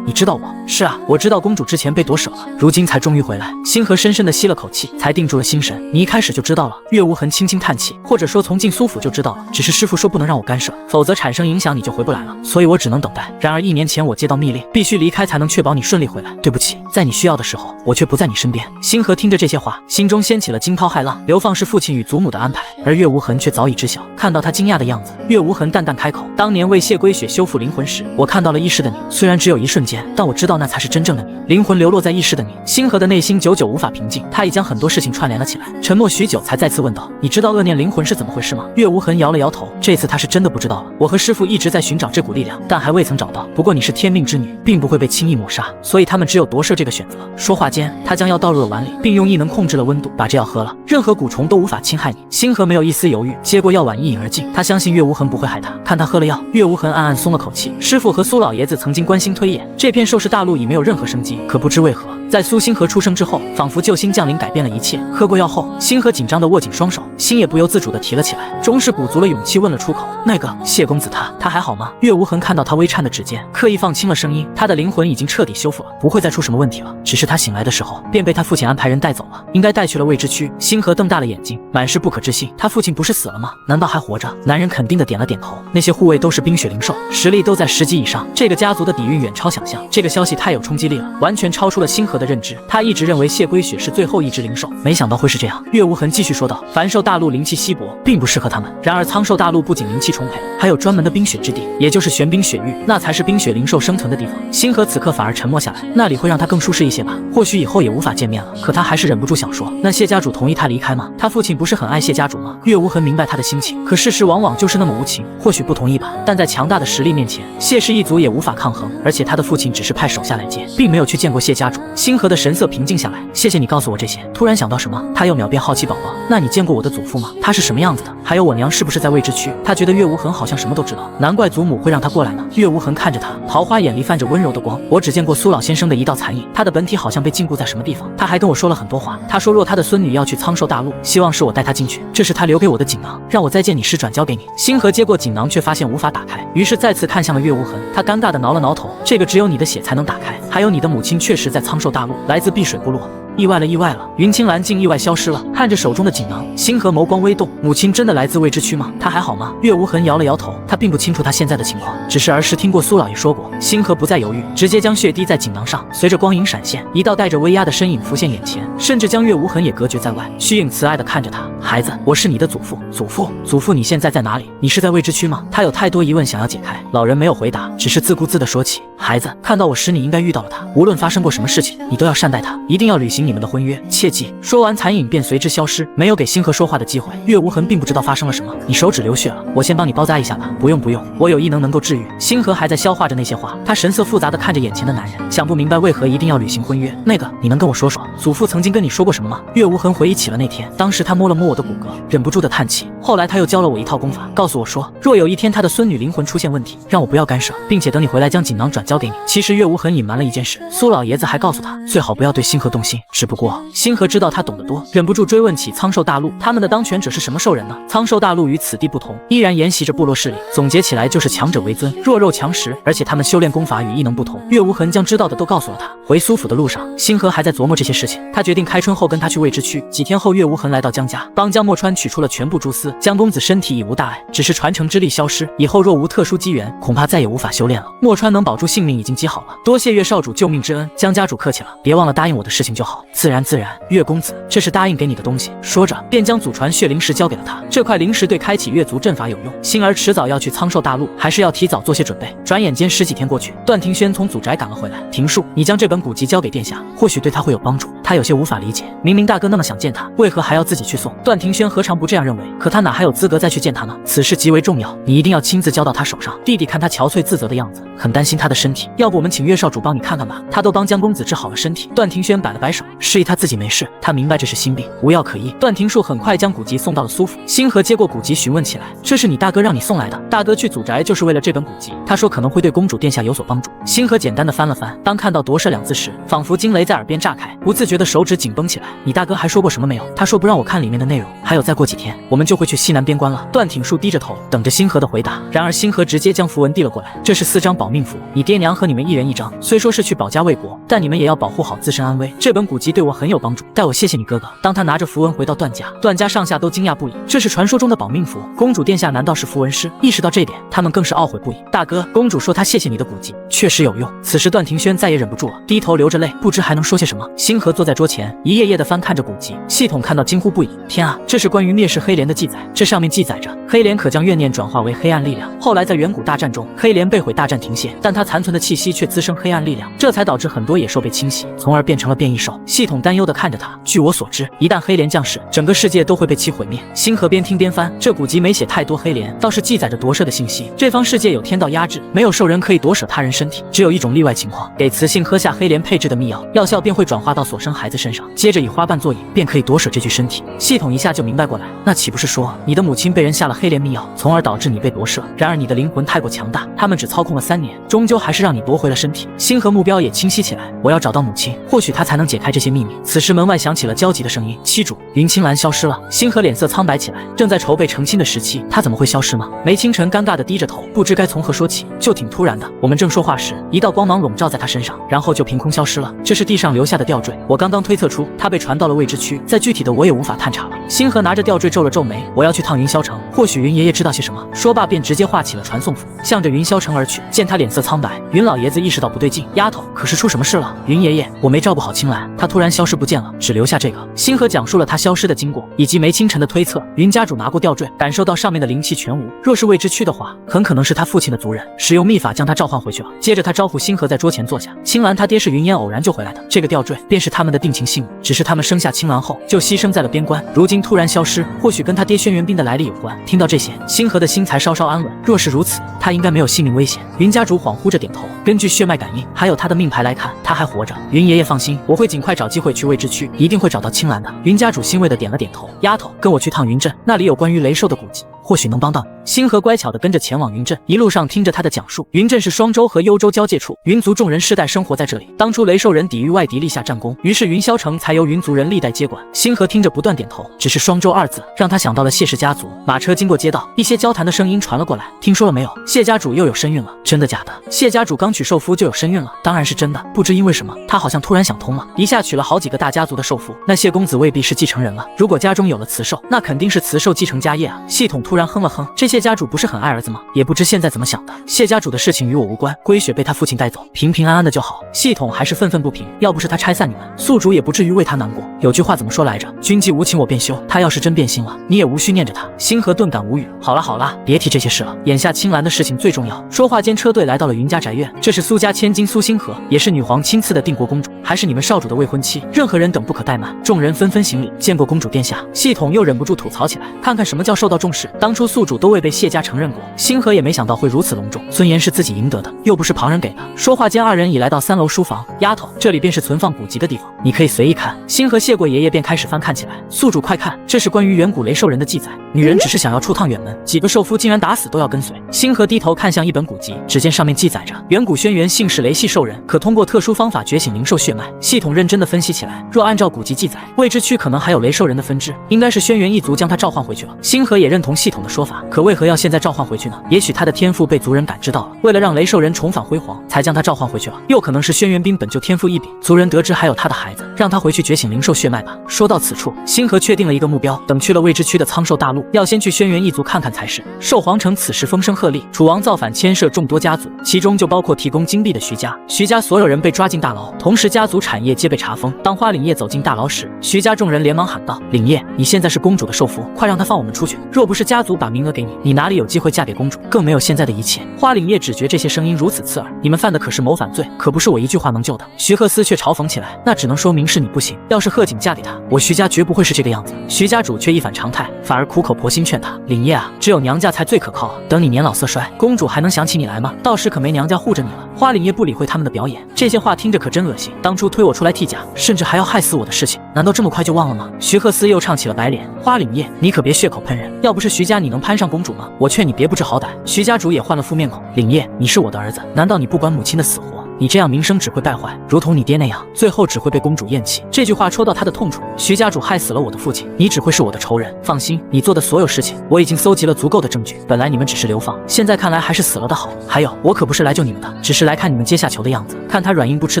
你知道我？是啊，我知道公主之前被夺舍了，如今才终于回来。星河深深地吸了口气，才定住了心神。你一开始就知道了？岳无痕轻轻叹气，或者说从进苏府就知道了，只是师父说不能让我干涉，否则产生影响你就回不来了，所以我只能等待。然而1年前我接到密令，必须离开才能确保你顺利回来。对不起，在你需要的时候，我却不在你身边。星河听着这些话，心中掀起了惊涛骇浪。流放是父亲与祖母的安排，而岳无痕却早已知晓。看到他惊讶的样子，岳无痕淡淡开口：当年为谢归雪修复灵魂时，我看到了意识的你，虽然只有一瞬间，但我知道那才是真正的你，灵魂流落在意识的你。星河的内心久久无法平静，他已将很多事情串联了起来，沉默许久才再次问道：你知道恶念灵魂是怎么回事吗？岳无痕摇了摇头，这次他是真的不知道了。我和师父一直在寻找这股力量，但还未曾找到。不过你是天命之女，并不会被轻易抹杀，所以他们只有夺舍这个选择。说话间，他将药倒入了碗里，并用异能控制了温度，把这药喝了。任何蛊虫都无法侵害你。星河没有一丝犹豫，接过药碗一饮而尽。他相信岳无痕不会害他。看他喝了药，岳无痕暗暗松了口气。师父和苏老爷子曾经关心推演，这片兽氏大陆已没有任何生机，可不知为何，在苏星河出生之后，仿佛救星降临，改变了一切。喝过药后，星河紧张地握紧双手，心也不由自主地提了起来，终是鼓足了勇气问了出口：那个谢公子他还好吗？岳无痕看到他微颤的指尖，刻意放轻了声音：他的灵魂已经彻底修复了，不会再出什么问题了，只是他醒来的时候便被他父亲安排人带走了，应该带去了未知区。星河瞪大了眼睛，满是不可置信，他父亲不是死了吗？难道还活着？男人肯定的点了点头。那些护卫都是冰雪灵兽，实力都在10级以上，这个家族的底蕴远超想象。这个消息太有冲击力了，完全超出了星河的认知。他一直认为谢归雪是最后一只灵兽，没想到会是这样。岳无痕继续说道：凡兽大陆灵气稀薄，并不适合他们。然而苍兽大陆不仅灵气充沛，还有专门的冰雪之地，也就是玄冰雪域，那才是冰雪灵兽生存的地方。星河此刻反而沉默下来，那里会让他更舒适一些吧？或许以后也无法见面了，可他还是忍不住想说：那谢家主同意他离开吗？他父亲不是很爱谢家主吗？岳无痕明白他的心情，可事实往往就是那么无情。或许不同意吧，但在强大的实力面前，谢氏一族也无法抗衡。而且他的父亲只是派手下来接，并没有去见过谢家主。星河的神色平静下来，谢谢你告诉我这些。突然想到什么，他又秒变好奇宝宝：那你见过我的祖父吗？他是什么样子的？还有我娘是不是在未知区？他觉得岳无痕好像什么都知道，难怪祖母会让他过来呢。岳无痕看着他，桃花眼里泛着温柔的光。我只见过苏老先生的一道残影，他的本体好像被禁锢在什么地方。他还跟我说了很多话，他说若他的孙女要去苍兽大陆，希望是我带他进去。这是他留给我的锦囊，让我再见你时转交给你。星河接过锦囊，却发现无法打开，于是再次看向了岳无痕。他尴尬地挠了挠头，这个只有你的血才能打开，还有你的母亲确实在苍兽大陆，来自碧水部落。意外了！云青兰竟意外消失了。看着手中的锦囊，星河眸光微动。母亲真的来自未知区吗？她还好吗？岳无痕摇了摇头，他并不清楚她现在的情况，只是儿时听过苏老爷说过。星河不再犹豫，直接将血滴在锦囊上，随着光影闪现，一道带着威压的身影浮现眼前，甚至将岳无痕也隔绝在外。虚影慈爱地看着他：孩子，我是你的祖父。祖父，你现在在哪里？你是在未知区吗？他有太多疑问想要解开。老人没有回答，只是自顾自地说起。孩子，看到我时你应该遇到了他，无论发生过什么事情，你都要善待他，一定要履行你们的婚约，切记。说完残影便随之消失，没有给星河说话的机会。岳无痕并不知道发生了什么，你手指流血了，我先帮你包扎一下吧。不用不用，我有异能够治愈。星河还在消化着那些话，他神色复杂的看着眼前的男人，想不明白为何一定要履行婚约。那个，你能跟我说说，祖父曾经跟你说过什么吗？岳无痕回忆起了那天，当时他摸了摸我的骨骼，忍不住的叹气。后来他又教了我一套功法，告诉我说，若有一天他的孙女灵魂出现问题，让我不要干涉，并且等你回来将锦囊转交给你。其实岳无痕隐瞒了一件事，苏老爷子还告诉他，最好不要对星河动心。只不过星河知道他懂得多，忍不住追问起苍寿大陆，他们的当权者是什么兽人呢？苍寿大陆与此地不同，依然沿袭着部落势力，总结起来就是强者为尊，弱肉强食，而且他们修炼功法与异能不同。岳无痕将知道的都告诉了他。回苏府的路上，星河还在琢磨这些事情，他决定开春后跟他去未知区。几天后，岳无痕来到江家，帮江墨川取出了全部蛛丝。江公子身体已无大碍，只是传承之力消失，以后若无特殊机缘，恐怕再也无法修炼了。墨川能保住性命已经极好了，多谢岳少主救命之恩，江家主客气了，别忘了答应我的事情就好。自然，岳公子，这是答应给你的东西。说着，便将祖传血灵石交给了他。这块灵石对开启月族阵法有用，星儿迟早要去苍寿大陆，还是要提早做些准备。转眼间10几天过去，段庭轩从祖宅赶了回来。庭树，你将这本古籍交给殿下，或许对他会有帮助。他有些无法理解，明明大哥那么想见他，为何还要自己去送？段庭轩何尝不这样认为？可他哪还有资格再去见他呢？此事极为重要，你一定要亲自交到他手上。弟弟看他憔悴自责的样子，很担心他的身体，要不我们请岳少主帮你看看吧，他都帮江公子治好了身体。段庭轩摆了摆手，示意他自己没事，他明白这是心病，无药可医。段庭树很快将古籍送到了苏府。星河接过古籍询问起来，这是你大哥让你送来的？大哥去祖宅就是为了这本古籍，他说可能会对公主殿下有所帮助。星河简单的翻了翻，当看到夺舍2字时，仿佛惊雷在耳边炸开，不自觉的手指紧绷起来。你大哥还说过什么没有？他说不让我看里面的内容，还有再过几天我们就会去西南边关了。段挺树低着头等着星河的回答，然而星河直接将符文递了过来，这是4张保命符，你爹娘和你们一人1张，虽说是去保家卫国，但你们也要保护好自身安危。这本古籍对我很有帮助，代我谢谢你哥哥。当他拿着符文回到段家，段家上下都惊讶不已，这是传说中的保命符，公主殿下难道是符文师？意识到这点，他们更是懊悔不已。大哥，公主说她谢谢你的古籍，确实有用。此时段庭轩再也忍不住了，低头流着泪，不知还能说些什么。星河坐在桌前，一页页地翻看着古籍，系统看到惊呼不已。天啊，这是关于灭世黑莲的记载，这上面记载着黑莲可将怨念转化为黑暗力量。后来在远古大战中，黑莲被毁，大战停歇，但它残存的气息却滋生黑暗力量，这才导致很多野兽被清洗，从而变成了变异兽。系统担忧地看着他，据我所知，一旦黑莲降世，整个世界都会被其毁灭。星河边听边翻，这古籍没写太多黑莲，倒是记载着夺舍的信息。这方世界有天道压制，没有兽人可以夺舍他人身体，只有一种例外情况，给雌性喝下黑莲配制的秘药，药效便会转化到所生孩子身上，接着以花瓣作引，便可以夺舍这具身体。系统一下就明白过来，那岂不是说你的母亲被人下了黑莲秘药，从而导致你被夺舍？然而你的灵魂太过强大，他们只操控了3年，终究还是让你夺回了身体。星河目标也清晰起来，我要找到母亲，或许她才能解开这些秘密。此时门外响起了焦急的声音，妻主云青兰消失了。星河脸色苍白起来，正在筹备成亲的时期，她怎么会消失呢？梅清晨尴尬地低着头，不知该从何说起，就挺突然的。我们正说话时，一道光芒笼罩在她身上，然后就凭空消失了。这是地上留下的吊坠，我刚刚推测出她被传到了未知区，再具体的我也无法探查了。星河拿着吊坠皱了皱眉，我要去趟云霄城，或许云爷爷知道些什么。说罢便直接画起了传送符，向着云霄城而去。见他脸色苍白，云老爷子意识到不对劲，丫头可是出什么事了？云爷爷，我没照顾好青兰，她突然消失不见了，只留下这个。星河讲述了她消失的经过，以及梅清晨的推测。云家主拿过吊坠，感受到上面的灵气全无，若是未知区的话，很可能是他父亲的族人，使用秘法将他召唤回去了。接着他招呼星河在桌前坐下，青兰他爹是云烟偶然就回来的，这个吊坠便是他们的定情信物，只是他们生下青兰后就牺牲在了边关，如今突然消失，或许跟他爹轩辕冰的来历有关。听到这些，星河的心才稍稍安稳，若是如此，他应该没有性命危险。云家主恍惚着点头，根据血脉感应还有他的命牌来看，他还活着。云爷爷放心，我会尽快找机会去未知区，一定会找到青兰的。云家主欣慰的点了点头，丫头，跟我去趟云镇，那里有关于雷兽的古籍，或许能帮到你。星河乖巧地跟着前往云镇，一路上听着他的讲述。云镇是双州和幽州交界处，云族众人世代生活在这里。当初雷兽人抵御外敌立下战功，于是云霄城才由云族人历代接管。星河听着不断点头，只是双州2字让他想到了谢氏家族。马车经过街道，一些交谈的声音传了过来。听说了没有？谢家主又有身孕了。真的假的？谢家主刚娶寿夫就有身孕了？当然是真的。不知因为什么，他好像突然想通了，一下娶了好几个大家族的寿夫，那谢公子未必是继承人了。如果家中有了雌兽，那肯定是雌兽继承家业啊。系统突然哼了哼，这些谢家主不是很爱儿子吗？也不知现在怎么想的。谢家主的事情与我无关，龟雪被他父亲带走，平平安安的就好。系统还是愤愤不平，要不是他拆散你们，宿主也不至于为他难过。有句话怎么说来着？君既无情我便休。他要是真变心了，你也无需念着他。星河顿感无语。好了好了，别提这些事了，眼下青兰的事情最重要。说话间，车队来到了云家宅院，这是苏家千金苏星河，也是女皇亲赐的定国公主，还是你们少主的未婚妻，任何人等不可怠慢。众人纷纷行礼，见过公主殿下。系统又忍不住吐槽起来，看看什么叫受到重视，当初宿主都未被谢家承认过，星河也没想到会如此隆重，尊严是自己赢得的，又不是旁人给的。说话间，二人已来到3楼书房。丫头，这里便是存放古籍的地方，你可以随意看。星河谢过爷爷便开始翻看起来。宿主快看，这是关于远古雷兽人的记载。女人只是想要出趟远门，几个兽夫竟然打死都要跟随。星河低头看向一本古籍，只见上面记载着远古轩辕姓氏雷系兽人，可通过特殊方法觉醒灵兽血脉。系统认真的分析起来，若按照古籍记载，未知区可能还有雷兽人的分支，应该是轩辕一族将他召唤回去了。星河也认同系统的说法，可为何要现在召唤回去呢？也许他的天赋被族人感知到了，为了让雷兽人重返辉煌，才将他召唤回去了。又可能是轩辕冰本就天赋异禀，族人得知还有他的孩子，让他回去觉醒灵兽血脉吧。说到此处，星河确定了一个目标，等去了未知区的苍兽大陆，要先去轩辕一族看看才是。兽皇城此时风声鹤唳，楚王造反牵涉众多家族，其中就包括提供金币的徐家。徐家所有人被抓进大牢，同时家族产业皆被查封。当花岭叶走进大牢时，徐家众人连忙喊道：“岭叶，你现在是公主的受服，快让她放我们出去！若不是家族把名额给你，你哪里有机会嫁给公主？更没有现在的一切。”花岭叶只觉这些声音如此刺耳，你们犯的可是谋反罪，可不是我一句话能救的。徐赫思却嘲讽起来，那只能说明是你不行，要是贺锦嫁给他，我徐家绝不会是这个样子。徐家主却一反常态，反而苦口婆心劝他：“岭叶啊，只有娘家才最可靠啊，等你年老色衰，公主还能想起你来吗？到时可没娘家护着你了。”花岭叶不理会他们的表演，这些话听着可真恶心。当初推我出来替甲，甚至还要害死我的事情，难道这么快就忘了吗？徐赫思又唱起了白脸。花岭叶，你可别血口喷人，要不是徐家，你能攀上公主吗？我劝你别不知好歹。徐家主也换了副面孔，岭叶，你是我的儿子，难道你不管母亲的死活？你这样名声只会败坏，如同你爹那样，最后只会被公主厌弃。这句话戳到他的痛处。徐家主害死了我的父亲，你只会是我的仇人。放心，你做的所有事情，我已经搜集了足够的证据。本来你们只是流放，现在看来还是死了的好。还有，我可不是来救你们的，只是来看你们阶下囚的样子。看他软硬不吃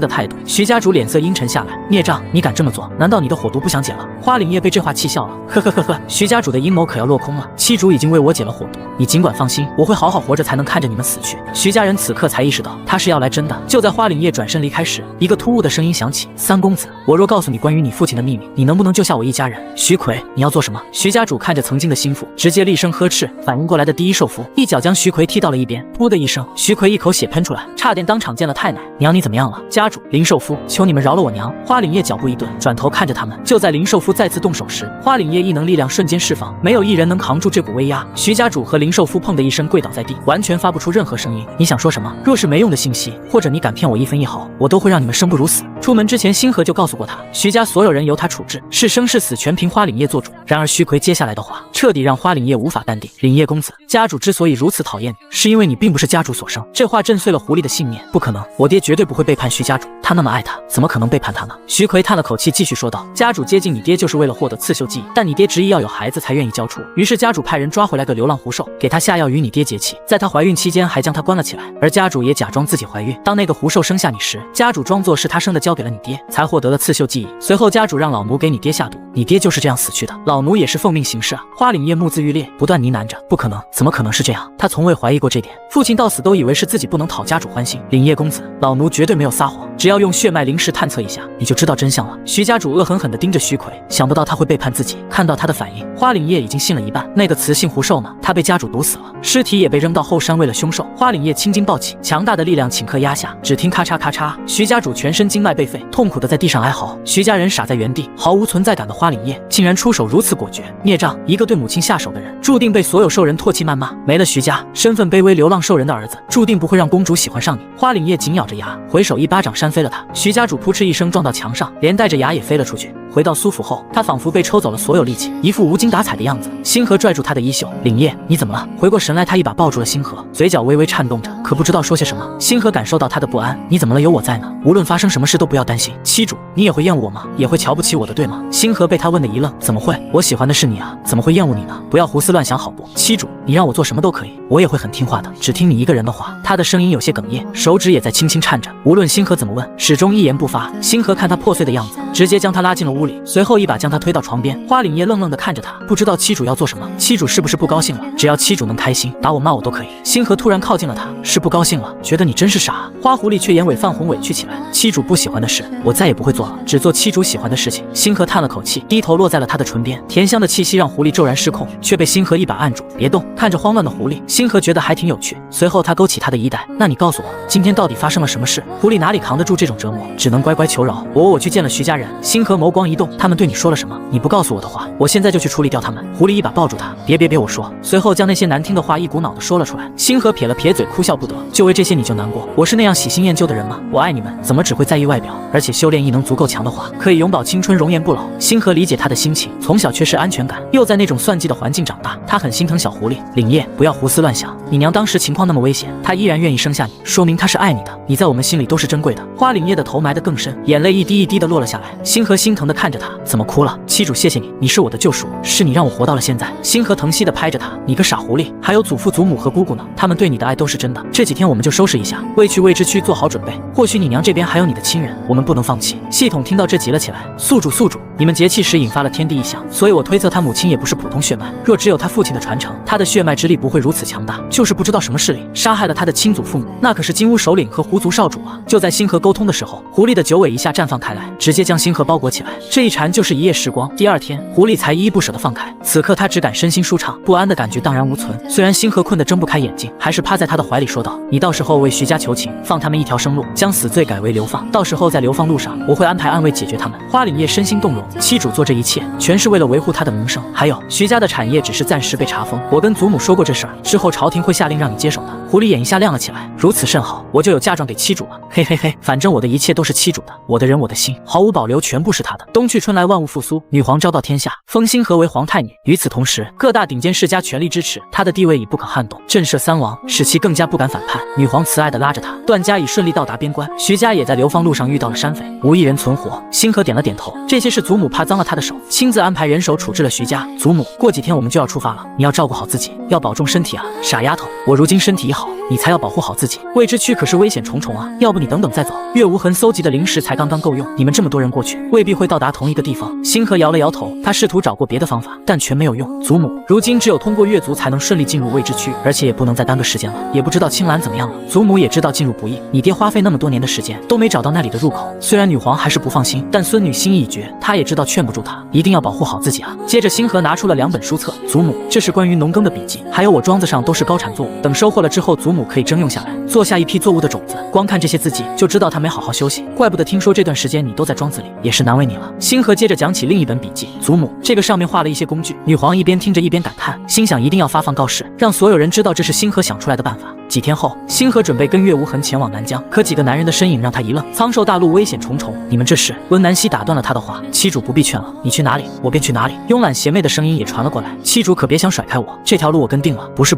的态度，徐家主脸色阴沉下来。孽障，你敢这么做？难道你的火毒不想解了？花岭叶被这话气笑了，呵呵呵呵，徐家主的阴谋可要落空了。七主已经为我解了火毒，你尽管放心，我会好好活着，才能看着你们死去。徐家人此刻才意识到他是要来真的。就在花岭叶转身离开时，一个突兀的声音响起：“三公子，我若告诉你关于你父亲的秘密，你能不能救下我一家人？”徐奎，你要做什么？徐家主看着曾经的心腹，直接厉声呵斥。反应过来的第一兽夫一脚将徐奎踢到了一边，噗的一声，徐奎一口血喷出来，差点当场见了太奶。娘，你怎么样了？家主，林兽夫，求你们饶了我娘！花岭叶脚步一顿，转头看着他们。就在林兽夫再次动手时，花岭叶异能力量瞬间释放，没有一人能扛住这股威压。徐家主和林兽夫砰的一声跪倒在地，完全发不出任何声音。你想说什么？若是没用的信息，或者你敢骗我一分一毫，我都会让你们生不如死。出门之前，星河就告诉过他，徐家所有人由他处置，是生是死全凭花岭叶做主。然而徐奎接下来的话，彻底让花岭叶无法淡定。岭叶公子，家主之所以如此讨厌你，是因为你并不是家主所生。这话震碎了狐狸的信念。不可能，我爹绝对不会背叛徐家主，他那么爱他，怎么可能背叛他呢？徐奎叹了口气，继续说道：“家主接近你爹就是为了获得刺绣记忆，但你爹执意要有孩子才愿意交出，于是家主派人抓回来个流浪狐兽，给他下药与你爹结契，在她怀孕期间还将她关了起来，而家主也假装自己怀孕。当那个狐兽生下你时，家主装作是他生的交给了你爹，才获得了刺绣记忆。随后家主让老奴给你爹下毒，你爹就是这样死去的。老奴也是奉命行事啊！”花岭叶目眦欲裂，不断呢喃着：“不可能，怎么可能是这样？他从未怀疑过这点。父亲到死都以为是自己不能讨家主欢心。岭叶公子，老奴绝对没有撒谎，只要用血脉灵石探测一下，你就知道真相了。”徐家主恶狠狠地盯着徐奎，想不到他会背叛自己。看到他的反应，花岭叶已经信了一半。那个雌性狐兽呢？他被家主毒死了，尸体也被扔到后山喂了凶兽。花岭叶青筋暴起，强大的力量顷刻压下，只听咔嚓咔嚓，徐家主全身经脉被废，痛苦的在地上哀嚎。徐家人傻在原地，毫无存在感的花岭叶竟然出手如此果决。孽障，一个对母亲下手的人，注定被所有兽人唾弃谩骂。没了徐家，身份卑微流浪兽人的儿子，注定不会让公主喜欢上你。花岭叶紧咬着牙，回手一巴掌扇飞了他。徐家主扑哧一声撞到墙上，连带着牙也飞了出去。回到苏府后，他仿佛被抽走了所有力气，一副无精打采的样子。星河拽住他的衣袖：“岭叶，你怎么了？”回过神来，他一把抱住了星河，嘴角微微颤动着，可不知道说些什么。星河感受到他的不安：“你怎么了？有我在呢，无论发生什么事都不要担心。七主，你也会厌恶我吗？也会瞧不起我的，对吗？”星河被他问得一愣：“怎么会？我喜欢的是你啊，怎么会厌恶你呢？不要胡思乱想好不？七主，你让我做什么都可以，我也会很听话的，只听你一个人的话。”他的声音有些哽咽，手指也在轻轻颤着。无论星河怎么问，始终一言不发。星河看他破碎的样子，直接将他拉进了屋屋里，随后一把将他推到床边。花凛叶愣愣地看着他，不知道妻主要做什么。妻主是不是不高兴了？只要妻主能开心，打我骂我都可以。星河突然靠近了他，是不高兴了，觉得你真是傻啊。花狐狸却眼尾泛红，委屈起来。妻主不喜欢的事，我再也不会做了，只做妻主喜欢的事情。星河叹了口气，低头落在了他的唇边，甜香的气息让狐狸骤然失控，却被星河一把按住，别动。看着慌乱的狐狸，星河觉得还挺有趣。随后他勾起他的衣带，那你告诉我，今天到底发生了什么事？狐狸哪里扛得住这种折磨，只能乖乖求饶。我去见了徐家人。星河眸光一动，他们对你说了什么？你不告诉我的话，我现在就去处理掉他们。狐狸一把抱住他，别，我说。随后将那些难听的话一股脑的说了出来。星河撇了撇嘴，哭笑不得。就为这些你就难过？我是那样喜新厌旧的人吗？我爱你们，怎么只会在意外表？而且修炼异能足够强的话，可以永葆青春，容颜不老。星河理解他的心情，从小缺失安全感，又在那种算计的环境长大，他很心疼小狐狸。凛夜，不要胡思乱想，你娘当时情况那么危险，她依然愿意生下你，说明她是爱你的，你在我们心里都是珍贵的。花凛夜的头埋得更深，眼泪一滴一滴的落了下来。星河心疼的看着他，怎么哭了？妻主，谢谢你，你是我的救赎，是你让我活到了现在。星河疼惜的拍着他，你个傻狐狸，还有祖父祖母和姑姑呢，他们对你的爱都是真的。这几天我们就收拾一下，为去未知区做好准备。或许你娘这边还有你的亲人，我们不能放弃。系统听到这急了起来，宿主，你们节气时引发了天地异象，所以我推测他母亲也不是普通血脉，若只有他父亲的传承，他的血脉之力不会如此强大。就是不知道什么势力杀害了他的亲祖父母，那可是金乌首领和狐族少主啊！就在星河沟通的时候，狐狸的九尾一下绽放开来，直接将星河包裹起来。这一缠就是一夜时光。第二天，狐狸才依依不舍地放开。此刻他只感身心舒畅，不安的感觉荡然无存。虽然星河困得睁不开眼睛，还是趴在他的怀里说道：“你到时候为徐家求情，放他们一条生路，将死罪改为流放。到时候在流放路上，我会安排暗卫解决他们。”花凛夜身心动容，妻主做这一切，全是为了维护他的名声。还有徐家的产业只是暂时被查封，我跟祖母说过这事儿，之后朝廷会下令让你接手的。狐狸眼一下亮了起来，如此甚好，我就有嫁妆给妻主了。嘿，反正我的一切都是妻主的，我的人我的心，毫无保留，全部是他的。冬去春来，万物复苏，女皇昭告天下，封星河为皇太女。与此同时，各大顶尖世家全力支持，她的地位已不可撼动，震慑三王，使其更加不敢反叛。女皇慈爱地拉着她，段家已顺利到达边关，徐家也在流放路上遇到了山匪，无一人存活。星河点了点头，这些是祖母怕脏了他的手，亲自安排人手处置了徐家。祖母，过几天我们就要出发了，你要照顾好自己，要保重身体啊。傻丫头，我如今身体已好，你才要保护好自己。未知区可是危险重重啊，要不你等等再走。岳无痕搜集的灵石才刚刚够用，你们这么多人过去，未必会到达同一个地方。星河摇了摇头，他试图找过别的方法，但全没有用。祖母，如今只有通过越族才能顺利进入未知区，而且也不能再耽搁时间了。也不知道青兰怎么样了。祖母也知道进入不易，你爹花费那么多年的时间都没找到那里的入口。虽然女皇还是不放心，但孙女心意已决，她也知道劝不住她，一定要保护好自己啊。接着星河拿出了2本书册，祖母，这是关于农耕的笔记，还有我庄子上都是高产作物，等收获了之后，祖母可以征用下来，做下一批作物的种子。光看这些字迹就知道他没好好休息，怪不得听说这段时间你都在庄子里，也是难为你了。星河接着讲起另一本笔记，祖母，这个上面画了一些工具。女皇一边听着一边感叹，心想一定要发放告示，让所有人知道这是星河想出来的办法。几天后，星河准备跟岳无痕前往南疆，可几个男人的身影让他一愣。苍寿大陆危险重重，你们这是？温南希打断了他的话，妻主不必劝了，你去哪里我便去哪里。慵懒邪魅的声音也传了过来，妻主可别想甩开我，这条路我跟定了。不是，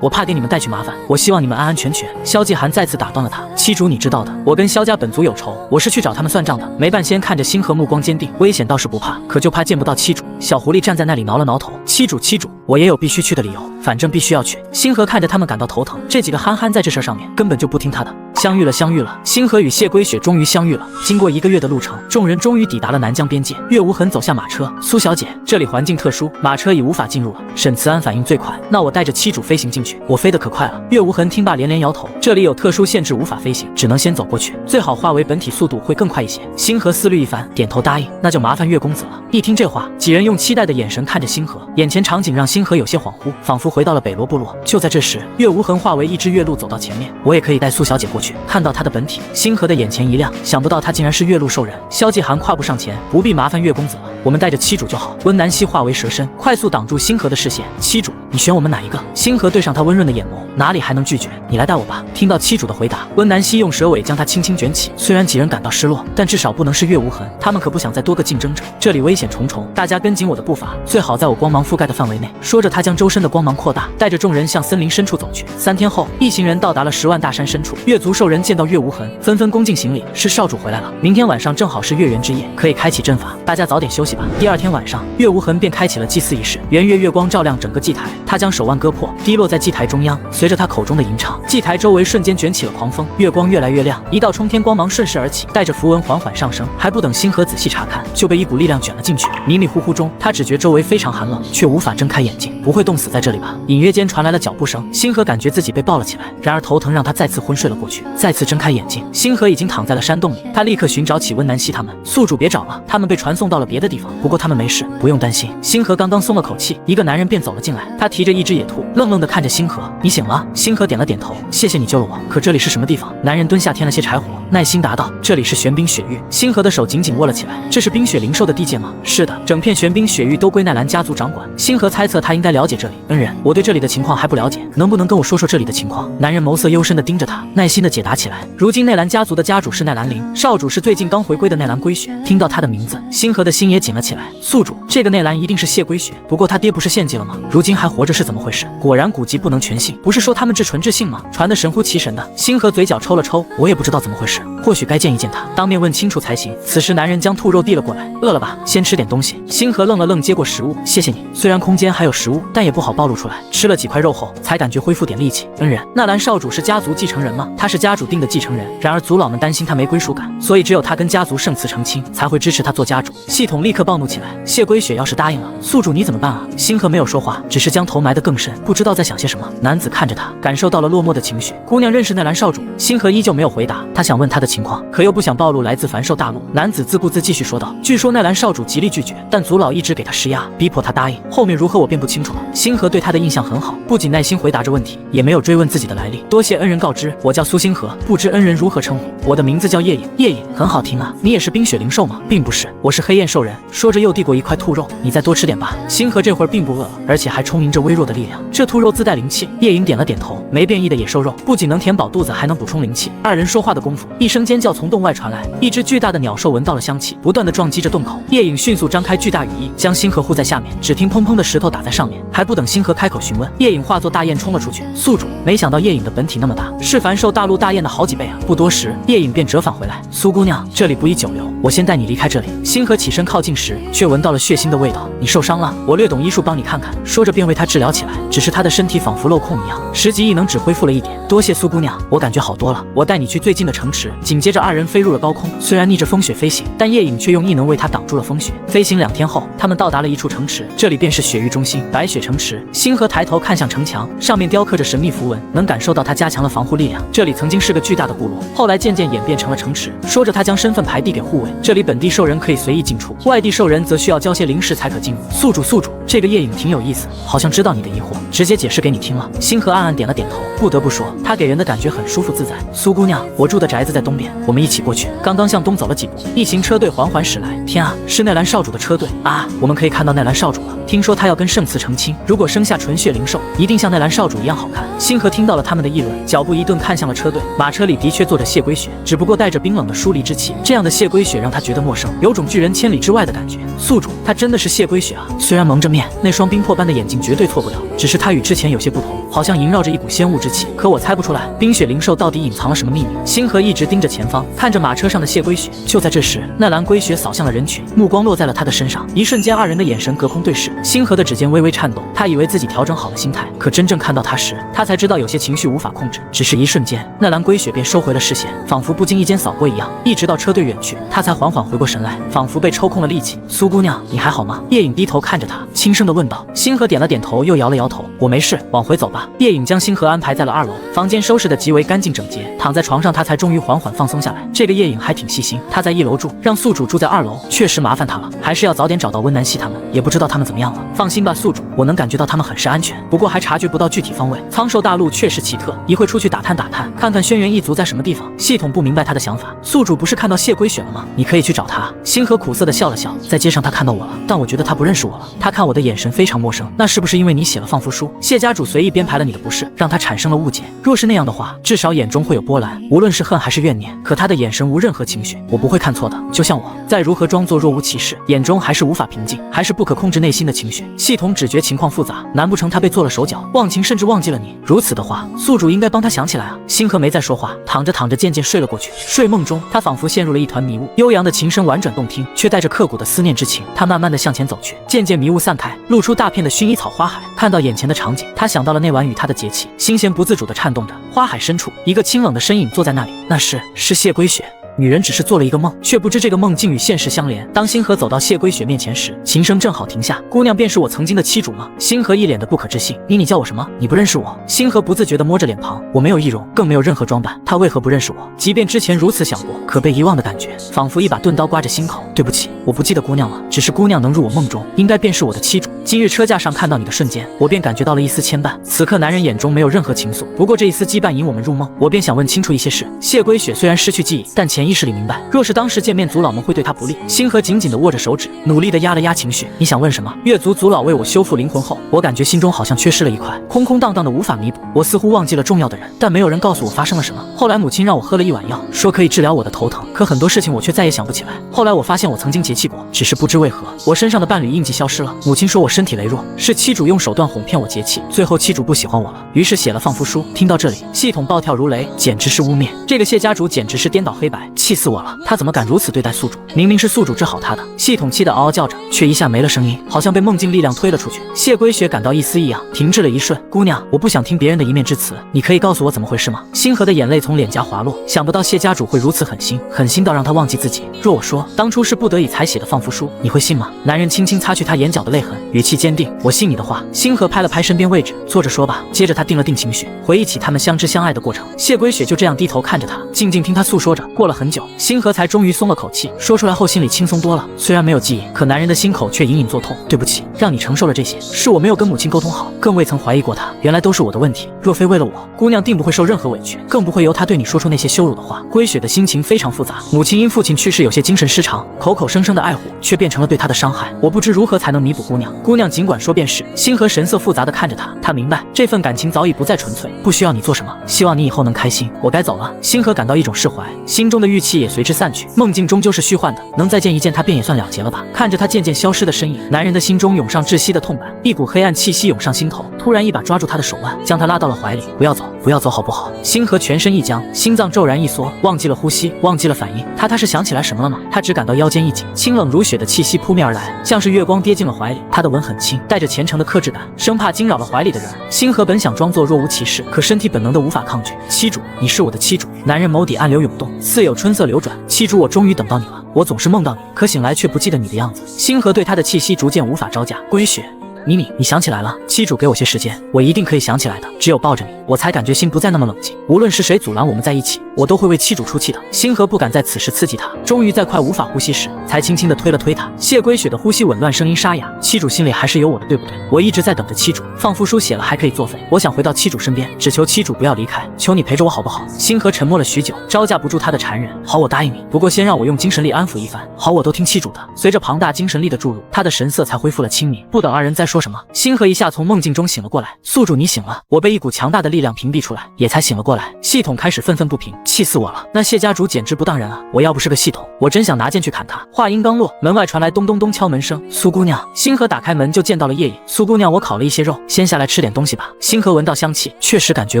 我怕给你们带去麻烦，我希望你们安安全全。萧继寒再次打断了他，妻主你知道的，我跟萧家本族有仇，我是去找他们算账的。梅半仙看着星河，目光坚定，危险倒是不怕，可就怕见不到妻主。小狐狸站在那里挠了挠头，妻主，我也有必须去的理由，反正必须要去。星河看着他们感到头疼，这几个憨憨在这事上面根本就不听他的。相遇了，星河与谢归雪终于相遇了。经过1个月的路程，众人终于抵达了南疆边界。岳无痕走下马车，苏小姐，这里环境特殊，马车已无法进入了。沈慈安反应最快，那我带着妻主飞行进去。我飞得可快了。岳无痕听罢连连摇头，这里有特殊限制，无法飞行，只能先走过去，最好化为本体，速度会更快一些。星河思虑一番，点头答应，那就麻烦岳公子了。一听这话，几人用期待的眼神看着星河，眼前场景让星河有些恍惚，仿佛回到了北罗部落。就在这时，岳无痕化为一只月鹿走到前面，我也可以带苏小姐过去。看到她的本体，星河的眼前一亮，想不到她竟然是月鹿兽人。萧继寒跨步上前，不必麻烦岳公子了，我们带着妻主就好。温南希化为蛇身，快速挡住星河的视线。妻主，你选我们哪一个？星河对上他温润的眼眸，哪里还能拒绝？你来带我吧。听到妻主的回答，温南希用蛇尾将他轻轻卷起。虽然几人感到失落，但至少不能是岳无痕，他们可不想再多个竞争者。这里危险重重，大家跟紧我的步伐，最好在我光芒覆盖的范围内。说着，他将周身的光芒扩大，带着众人向森林深处走去。3天后，一行人到达了10万大山深处。越族兽人见到月无痕，纷纷恭敬行礼，是少主回来了。明天晚上正好是月圆之夜，可以开启阵法，大家早点休息吧。第二天晚上，月无痕便开启了祭祀仪式，圆月月光照亮整个祭台，他将手腕割破，滴落在祭台中央。随着他口中的吟唱，祭台周围瞬间卷起了狂风，月光越来越亮，一道冲天光芒顺势而起，带着符文缓缓上升。还不等星河仔细查看，就被一股力量卷了进去。迷迷糊糊中，他只觉周围非常寒冷，却无法睁开眼睛。不会冻死在这里吧？隐约间传来了脚步声，星河感觉自己被抱了起来，然而头疼让他再次昏睡了过去。再次睁开眼睛，星河已经躺在了山洞里，他立刻寻找起温南希他们。宿主别找了，他们被传送到了别的地方，不过他们没事，不用担心。星河刚刚松了口气，一个男人便走了进来，他提着一只野兔，愣愣地看着星河。你醒了？星河点了点头，谢谢你救了我。可这里是什么地方？男人蹲下添了些柴火，耐心答道，这里是玄冰雪域。星河的手紧紧握了起来，这是冰雪灵兽的地界吗？是的，整片玄冰雪域都归奈兰家族掌管。星河猜测他应该了解这里。恩人，我对这里的情况还不了解，能不能跟我说说这里的情况？男人眸色幽深地盯着他，耐心地解答起来。如今奈兰家族的家主是奈兰玲，少主是最近刚回归的奈兰归雪。听到他的名字，星河的心也紧了起来。宿主，这个奈兰一定是谢归雪，不过他爹不是献祭了吗？如今还活着是怎么回事？果然古籍不能全信，不是说他们至纯至信吗？传得神乎其神的。星河嘴角抽了抽，我也不知道怎么回事，或许该见一见他，当面问清楚才行。此时男人将兔肉递了过来，饿了吧？先吃点东西。星河愣了愣，接过食物，谢谢你。虽然空间还有食物，但也不好暴露出来。吃了几块肉后，才感觉恢复点力气。恩人，纳兰少主是家族继承人吗？他是家主定的继承人，然而族老们担心他没归属感，所以只有他跟家族圣祠成亲，才会支持他做家主。系统立刻暴怒起来，谢归雪要是答应了，宿主你怎么办啊？星河没有说话，只是将头埋得更深，不知道在想些什么。男子看着他，感受到了落寞的情绪。姑娘认识奈兰少主？星河依旧没有回答，他想问他的情况，可又不想暴露来自凡兽大陆。男子自顾自继续说道，据说奈兰少主极力拒绝，但族老一直给他施压，逼迫他答应，后面如何我便不清楚了。星河对他的印象很好，不仅耐心回答着问题，也没有追问自己的来历。多谢恩人告知，我叫苏星河，不知恩人如何称呼？我的名字叫夜影。夜影很好听啊，你也是冰雪灵兽吗？并不是，我是黑焰兽人。说着又递过一块兔肉，你再多吃点吧。星河这会儿并不饿了，而且还充盈着微弱的力量，这兔肉自带灵气。夜影点了点头，没变异的野兽肉不仅能填饱肚子，还能补充灵气。二人说话的功夫，一声尖叫从洞外传来，一只巨大的鸟兽闻到了香气，不断的撞击着洞口。夜影迅速张开巨大羽翼，将星河护在下面，只听砰砰的石头打在上面。还不等星河开口询问，夜影化作大雁冲了出去。宿主，没想到夜影的本体那么大，是凡兽大陆大雁的好几倍啊！不多时，夜影便折返回来。苏姑娘，这里不宜久留，我先带你离开这里。星河起身靠近时，却闻到了血腥的味道。你受伤了？我略懂医术，帮你看看。说着便为他治疗起来，只是他的身体仿佛镂空一样，10级异能只恢复了1点。多谢苏姑娘，我感觉好多了。我带你去最近的城池。紧接着二人飞入了高空，虽然逆着风雪飞行，但夜影却用异能为他挡住了风雪。飞行2天后，他们到达了一处城池，这里便是雪域中心白雪城池。星河抬头看向城墙，上面雕刻着神秘符文，能感受到他加强了防护力量。这里曾经是个巨大的部落，后来渐渐演变成了城池。说着他将身份牌递给护卫，这里本地兽人可以随意进出，外地兽人则需要交些灵石才可进入。宿主，这个夜影挺有意思，好像知道你的疑惑，直接解释给你听了。星河暗暗点了点头，不得不说，他给人的感觉很舒服自在。苏姑娘，我住的宅子在东边，我们一起过去。刚刚向东走了几步，一行车队缓缓驶来。天啊，是奈兰少主的车队啊！我们可以看到奈兰少主了。听说他要跟圣祠成亲，如果生下纯血灵兽，一定像奈兰少主一样好看。星河听到了他们的议论，脚步一顿，看向了车队。马车里的确坐着谢归雪，只不过带着冰冷的疏离之气。这样的谢归雪让他觉得陌生，有种拒人千里之外的感觉。宿主，他真的是谢归雪啊！虽然蒙着面，那双冰魄般的眼睛绝对错不了，只是他与之前有些不同，好像萦绕着一股仙雾之气。可我猜不出来，冰雪灵兽到底隐藏了什么秘密。星河一直盯着前方，看着马车上的谢归雪。就在这时，纳兰归雪扫向了人群，目光落在了他的身上。一瞬间，二人的眼神隔空对视。星河的指尖微微颤动，他以为自己调整好了心态，可真正看到他时，他才知道有些情绪无法控制。只是一瞬间，纳兰归雪便收回了视线，仿佛不经意间扫过一样，一直到车队远去，他才缓缓回过神来，仿佛被抽空了力气。苏姑娘，你还好吗？夜影低头看着他，轻声地问道。星河点了点头，又摇了摇头，我没事，往回走吧。夜影将星河安排在了2楼，房间收拾得极为干净整洁，躺在床上，他才终于缓缓放松下来。这个夜影还挺细心，他在1楼住，让宿主住在2楼，确实麻烦他了，还是要早点找到温南希他们，也不知道他们怎么样了。放心吧，宿主，我能感觉到他们很是安全，不过还察觉不到具体方位。苍兽大陆确实奇特，一会出去打探打探，看看轩辕一族在什么地方。系统不明白他的想法，宿主不是看到谢归雪了吗？你可以去找他。星河苦涩地笑了笑，在街上他看到我了，但我觉得他不认识我了，他看我的眼神非常陌生，那是不是因为你写了放符书？谢家主随意编排了你的不是，让他产生了误解。若是那样的话，至少眼中会有波澜，无论是恨还是怨念。可他的眼神无任何情绪，我不会看错的。就像我，再如何装作若无其事，眼中还是无法平静，还是不可控制内心的情绪。系统只觉情况复杂，难不成他被做了手脚，忘情甚至忘记了你？如此的话，宿主应该帮他想起来啊。星河没再说话，躺着躺着渐渐睡了过去。睡梦中，他仿佛陷入了一团迷雾，悠扬的琴声婉转动听，却带着刻骨的思念之情。他慢慢的向前走去，渐渐迷雾散开，露出大片的薰衣草花海。看到眼前的场景，他想到了那晚与他的节气，心弦不自主地颤动着。花海深处，一个清冷的身影坐在那里，那是谢归雪。女人只是做了一个梦，却不知这个梦竟与现实相连。当星河走到谢归雪面前时，琴声正好停下。姑娘便是我曾经的妻主吗？星河一脸的不可置信。你叫我什么？你不认识我？星河不自觉地摸着脸庞，我没有易容，更没有任何装扮，他为何不认识我？即便之前如此想过，可被遗忘的感觉，仿佛一把钝刀刮着心口。对不起，我不记得姑娘了，只是姑娘能入我梦中，应该便是我的妻主。今日车架上看到你的瞬间，我便感觉到了一丝牵绊。此刻男人眼中没有任何情愫，不过这一丝羁绊引我们入梦，我便想问清楚一些事。谢归雪虽然失去记忆，但潜意识里明白，若是当时见面，族老们会对他不利。星河紧紧地握着手指，努力地压了压情绪。你想问什么？月族老为我修复灵魂后，我感觉心中好像缺失了一块，空空荡荡的无法弥补。我似乎忘记了重要的人，但没有人告诉我发生了什么。后来母亲让我喝了一碗药，说可以治疗我的头疼，可很多事情我却再也想不起来。后来我发现我曾经节气过，只是不知为何，我身上的伴侣印记消失了。母亲说我身体羸弱，是妻主用手段哄骗我节气，最后妻主不喜欢我了，于是写了放夫书。听到这里，系统暴跳如雷，简直是污蔑。这个谢家主简直是颠倒黑白，气死我了！他怎么敢如此对待宿主？明明是宿主治好他的。系统气得嗷嗷叫着，却一下没了声音，好像被梦境力量推了出去。谢归雪感到一丝异样，停滞了一瞬。姑娘，我不想听别人的一面之词，你可以告诉我怎么回事吗？星河的眼泪从脸颊滑落，想不到谢家主会如此狠心，狠心到让他忘记自己。若我说当初是不得已才写的放夫书，你会信吗？男人轻轻擦去他眼角的泪痕，语气坚定，我信你的话。星河拍了拍身边位置，坐着说吧。接着他定了定情绪，回忆起他们相知相爱的过程。谢归雪就这样低头看着他，静静听他诉说着。过了很久，星河才终于松了口气，说出来后心里轻松多了。虽然没有记忆，可男人的心口却隐隐作痛。对不起，让你承受了这些，是我没有跟母亲沟通好，更未曾怀疑过她，原来都是我的问题。若非为了我，姑娘定不会受任何委屈，更不会由她对你说出那些羞辱的话。归雪的心情非常复杂，母亲因父亲去世有些精神失常，口口声声的爱护，却变成了对她的伤害。我不知如何才能弥补姑娘。姑娘尽管说便是。星河神色复杂的看着她，他明白这份感情早已不再纯粹，不需要你做什么，希望你以后能开心。我该走了。星河感到一种释怀，心中的郁气也随之散去。梦境终究是虚幻的，能再见一见他便也算了结了吧。看着他渐渐消失的身影，男人的心中涌上窒息的痛感，一股黑暗气息涌上心头，突然一把抓住他的手腕，将他拉到了怀里。不要走，不要走好不好？星河全身一僵，心脏骤然一缩，忘记了呼吸，忘记了反应。他是想起来什么了吗？他只感到腰间一紧，清冷如雪的气息扑面而来，像是月光跌进了怀里。他的吻很轻，带着虔诚的克制感，生怕惊扰了怀里的人。星河本想装作若无其事，可身体本能的无法抗拒。妻主，你是我的妻主。男人眸底暗流涌动，似有春色流转。妻主，我终于等到你了。我总是梦到你，可醒来却不记得你的样子。星河对他的气息逐渐无法招架。归雪，你想起来了？妻主给我些时间，我一定可以想起来的。只有抱着你，我才感觉心不再那么冷静。无论是谁阻拦我们在一起，我都会为妻主出气的。星河不敢在此时刺激他，终于在快无法呼吸时，才轻轻地推了推他。谢归雪的呼吸紊乱，声音沙哑。妻主心里还是有我的，对不对？我一直在等着妻主。放夫书写了还可以作废，我想回到妻主身边，只求妻主不要离开，求你陪着我好不好？星河沉默了许久，招架不住他的缠人。好，我答应你，不过先让我用精神力安抚一番。好，我都听妻主的。随着庞大精神力的注入，他的神色才恢复了清明。不等二人再说什么，星河一下从梦境中醒了过来。宿主，你醒了。我被一股强大的力量屏蔽出来，也才醒了过来。系统开始愤愤不平，气死我了！那谢家主简直不当人啊！我要不是个系统，我真想拿剑去砍他。话音刚落，门外传来咚咚咚敲门声。苏姑娘，星河打开门就见到了叶影。苏姑娘，我烤了一些肉，先下来吃点东西吧。星河闻到香气，确实感觉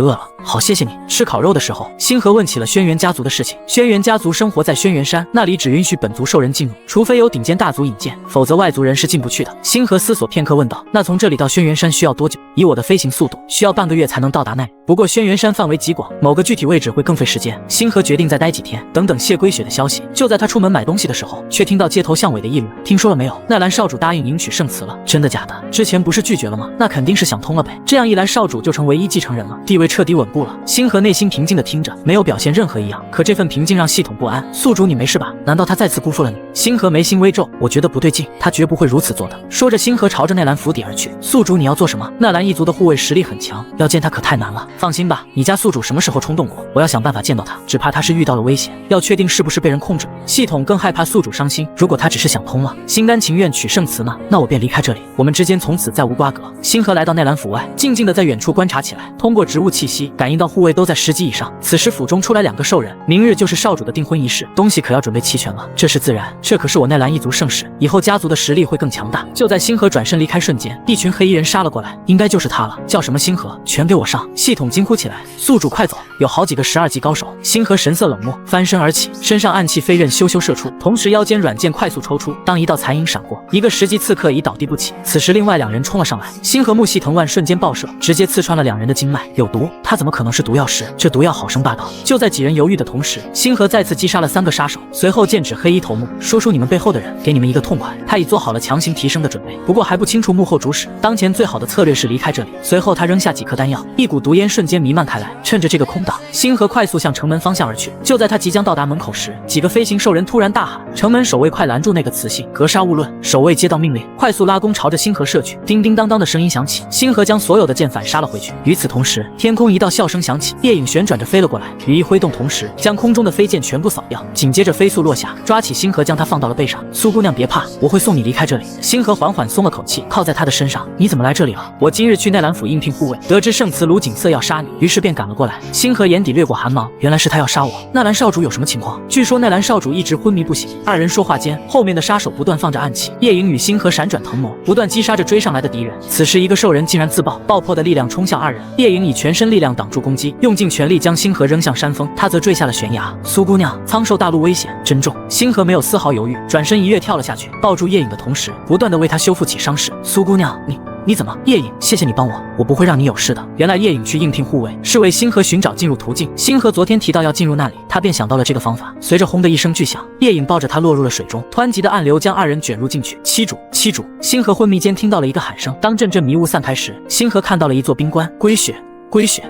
饿了。好，谢谢你。吃烤肉的时候，星河问起了轩辕家族的事情。轩辕家族生活在轩辕山，那里只允许本族兽人进入，除非有顶尖大族引荐，否则外族人是进不去的。星河思索片刻问道：那从这里到轩辕山需要多久？以我的飞行速度，需要半个月才能到达那里。不过轩辕山范围极广，某个具体位置会更费时间。星河决定再待几天，等谢归雪的消息。就在他出门买东西的时候，却听到街头巷尾的议论。听说了没有？奈兰少主答应迎娶圣慈了。真的假的？之前不是拒绝了吗？那肯定是想通了呗。这样一来，少主就成唯一继承人了，地位彻底稳固了。星河内心平静地听着，没有表现任何异样。可这份平静让系统不安。宿主，你没事吧？难道他再次辜负了你？星河眉心微皱，我觉得不对劲，他绝不会如此做的。说着，星河朝着奈兰府邸而去。宿主，你要做什么？奈兰兰一族的护卫实力很强，要见他可太难了。放心吧，你家宿主什么时候冲动过？我要想办法见到他，只怕他是遇到了危险，要确定是不是被人控制。系统更害怕宿主伤心，如果他只是想通了，心甘情愿取圣词呢，那我便离开这里，我们之间从此再无瓜葛。星河来到奈兰府外，静静地在远处观察起来，通过植物气息感应到护卫都在10级以上。此时府中出来2个兽人，明日就是少主的订婚仪式，东西可要准备齐全了。这是自然，这可是我奈兰一族盛世，以后家族的实力会更强大。就在星河转身离开瞬间，一群黑衣人杀了过来，应该就是他了，叫什么星河，全给我上！系统惊呼起来，宿主快走！有好几个12级高手。星河神色冷漠，翻身而起，身上暗器飞刃咻咻射出，同时腰间软剑快速抽出，当一道残影闪过，一个10级刺客已倒地不起。此时另外2人冲了上来，星河木系藤蔓瞬间爆射，直接刺穿了2人的经脉。有毒，他怎么可能是毒药师？这毒药好生霸道！就在几人犹豫的同时，星河再次击杀了3个杀手，随后剑指黑衣头目，说出你们背后的人，给你们一个痛快。他已做好了强行提升的准备，不过还不清楚幕后主使。当前最好的策略是离开这里。随后他扔下几颗丹药，一股毒烟瞬间弥漫开来。趁着这个空档，星河快速向城门方向而去。就在他即将到达门口时，几个飞行兽人突然大喊：“城门守卫，快拦住那个雌性，格杀勿论！”守卫接到命令，快速拉弓朝着星河射去。叮叮当当的声音响起，星河将所有的箭反杀了回去。与此同时，天空一道笑声响起，夜影旋转着飞了过来，羽翼挥动，同时将空中的飞剑全部扫掉，紧接着飞速落下，抓起星河将他放到了背上。苏姑娘别怕，我会送你离开这里。星河缓缓松了口气，靠在他的身上。你怎么来这里了？我今日去奈兰府应聘护卫，得知圣慈卢景色要杀你，于是便赶了过来。星河眼底掠过寒芒，原来是他要杀我。纳兰少主有什么情况？据说奈兰少主一直昏迷不醒。2人说话间，后面的杀手不断放着暗器，夜影与星河闪转腾挪，不断击杀着追上来的敌人。此时一个兽人竟然自爆，爆破的力量冲向2人。夜影以全身力量挡住攻击，用尽全力将星河扔向山峰，他则坠下了悬崖。苏姑娘，苍兽大陆危险，珍重！星河没有丝毫犹豫，转身一跃跳了下去，抱住夜影的同时，不断的为他修复起伤势。苏姑娘，你怎么？夜影，谢谢你帮我，我不会让你有事的。原来夜影去应聘护卫是为星河寻找进入途径。星河昨天提到要进入那里，他便想到了这个方法。随着轰的一声巨响，夜影抱着他落入了水中，湍急的暗流将2人卷入进去。七主！星河昏迷间听到了一个喊声，当阵阵迷雾散开时，星河看到了一座冰棺，龟雪。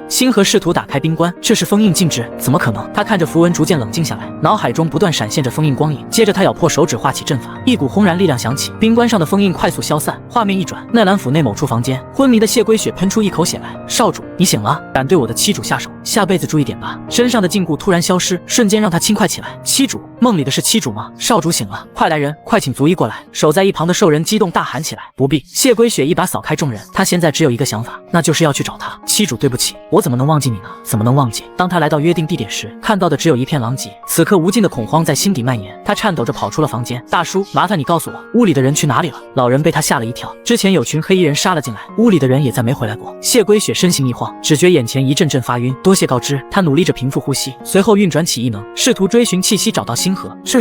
星河试图打开冰棺，这是封印禁制，怎么可能？他看着符文逐渐冷静下来，脑海中不断闪现着封印光影。接着他咬破手指画起阵法，一股轰然力量响起，冰棺上的封印快速消散。画面一转，奈兰府内某处房间，昏迷的谢龟雪喷出一口血来。少主，你醒了，敢对我的妻主下手，下辈子注意点吧。身上的禁锢突然消失，瞬间让他轻快起来。妻主？梦里的是妻主吗？少主醒了，快来人，快请族医过来。守在一旁的兽人激动大喊起来。不必。谢龟雪一把扫开众人，他现在只有一个想法，那就是要去找他。妻主，对不起，我怎么能忘记你呢？怎么能忘记？当他来到约定地点时，看到的只有一片狼藉。此刻无尽的恐慌在心底蔓延，他颤抖着跑出了房间。大叔，麻烦你告诉我，屋里的人去哪里了？老人被他吓了一跳，之前有群黑衣人杀了进来，屋里的人也再没回来过。谢龟雪身形一晃，只觉眼前一阵阵发晕。多谢告知，他努力着平复呼吸，随后运转起异能，试图追寻气息找到星河。这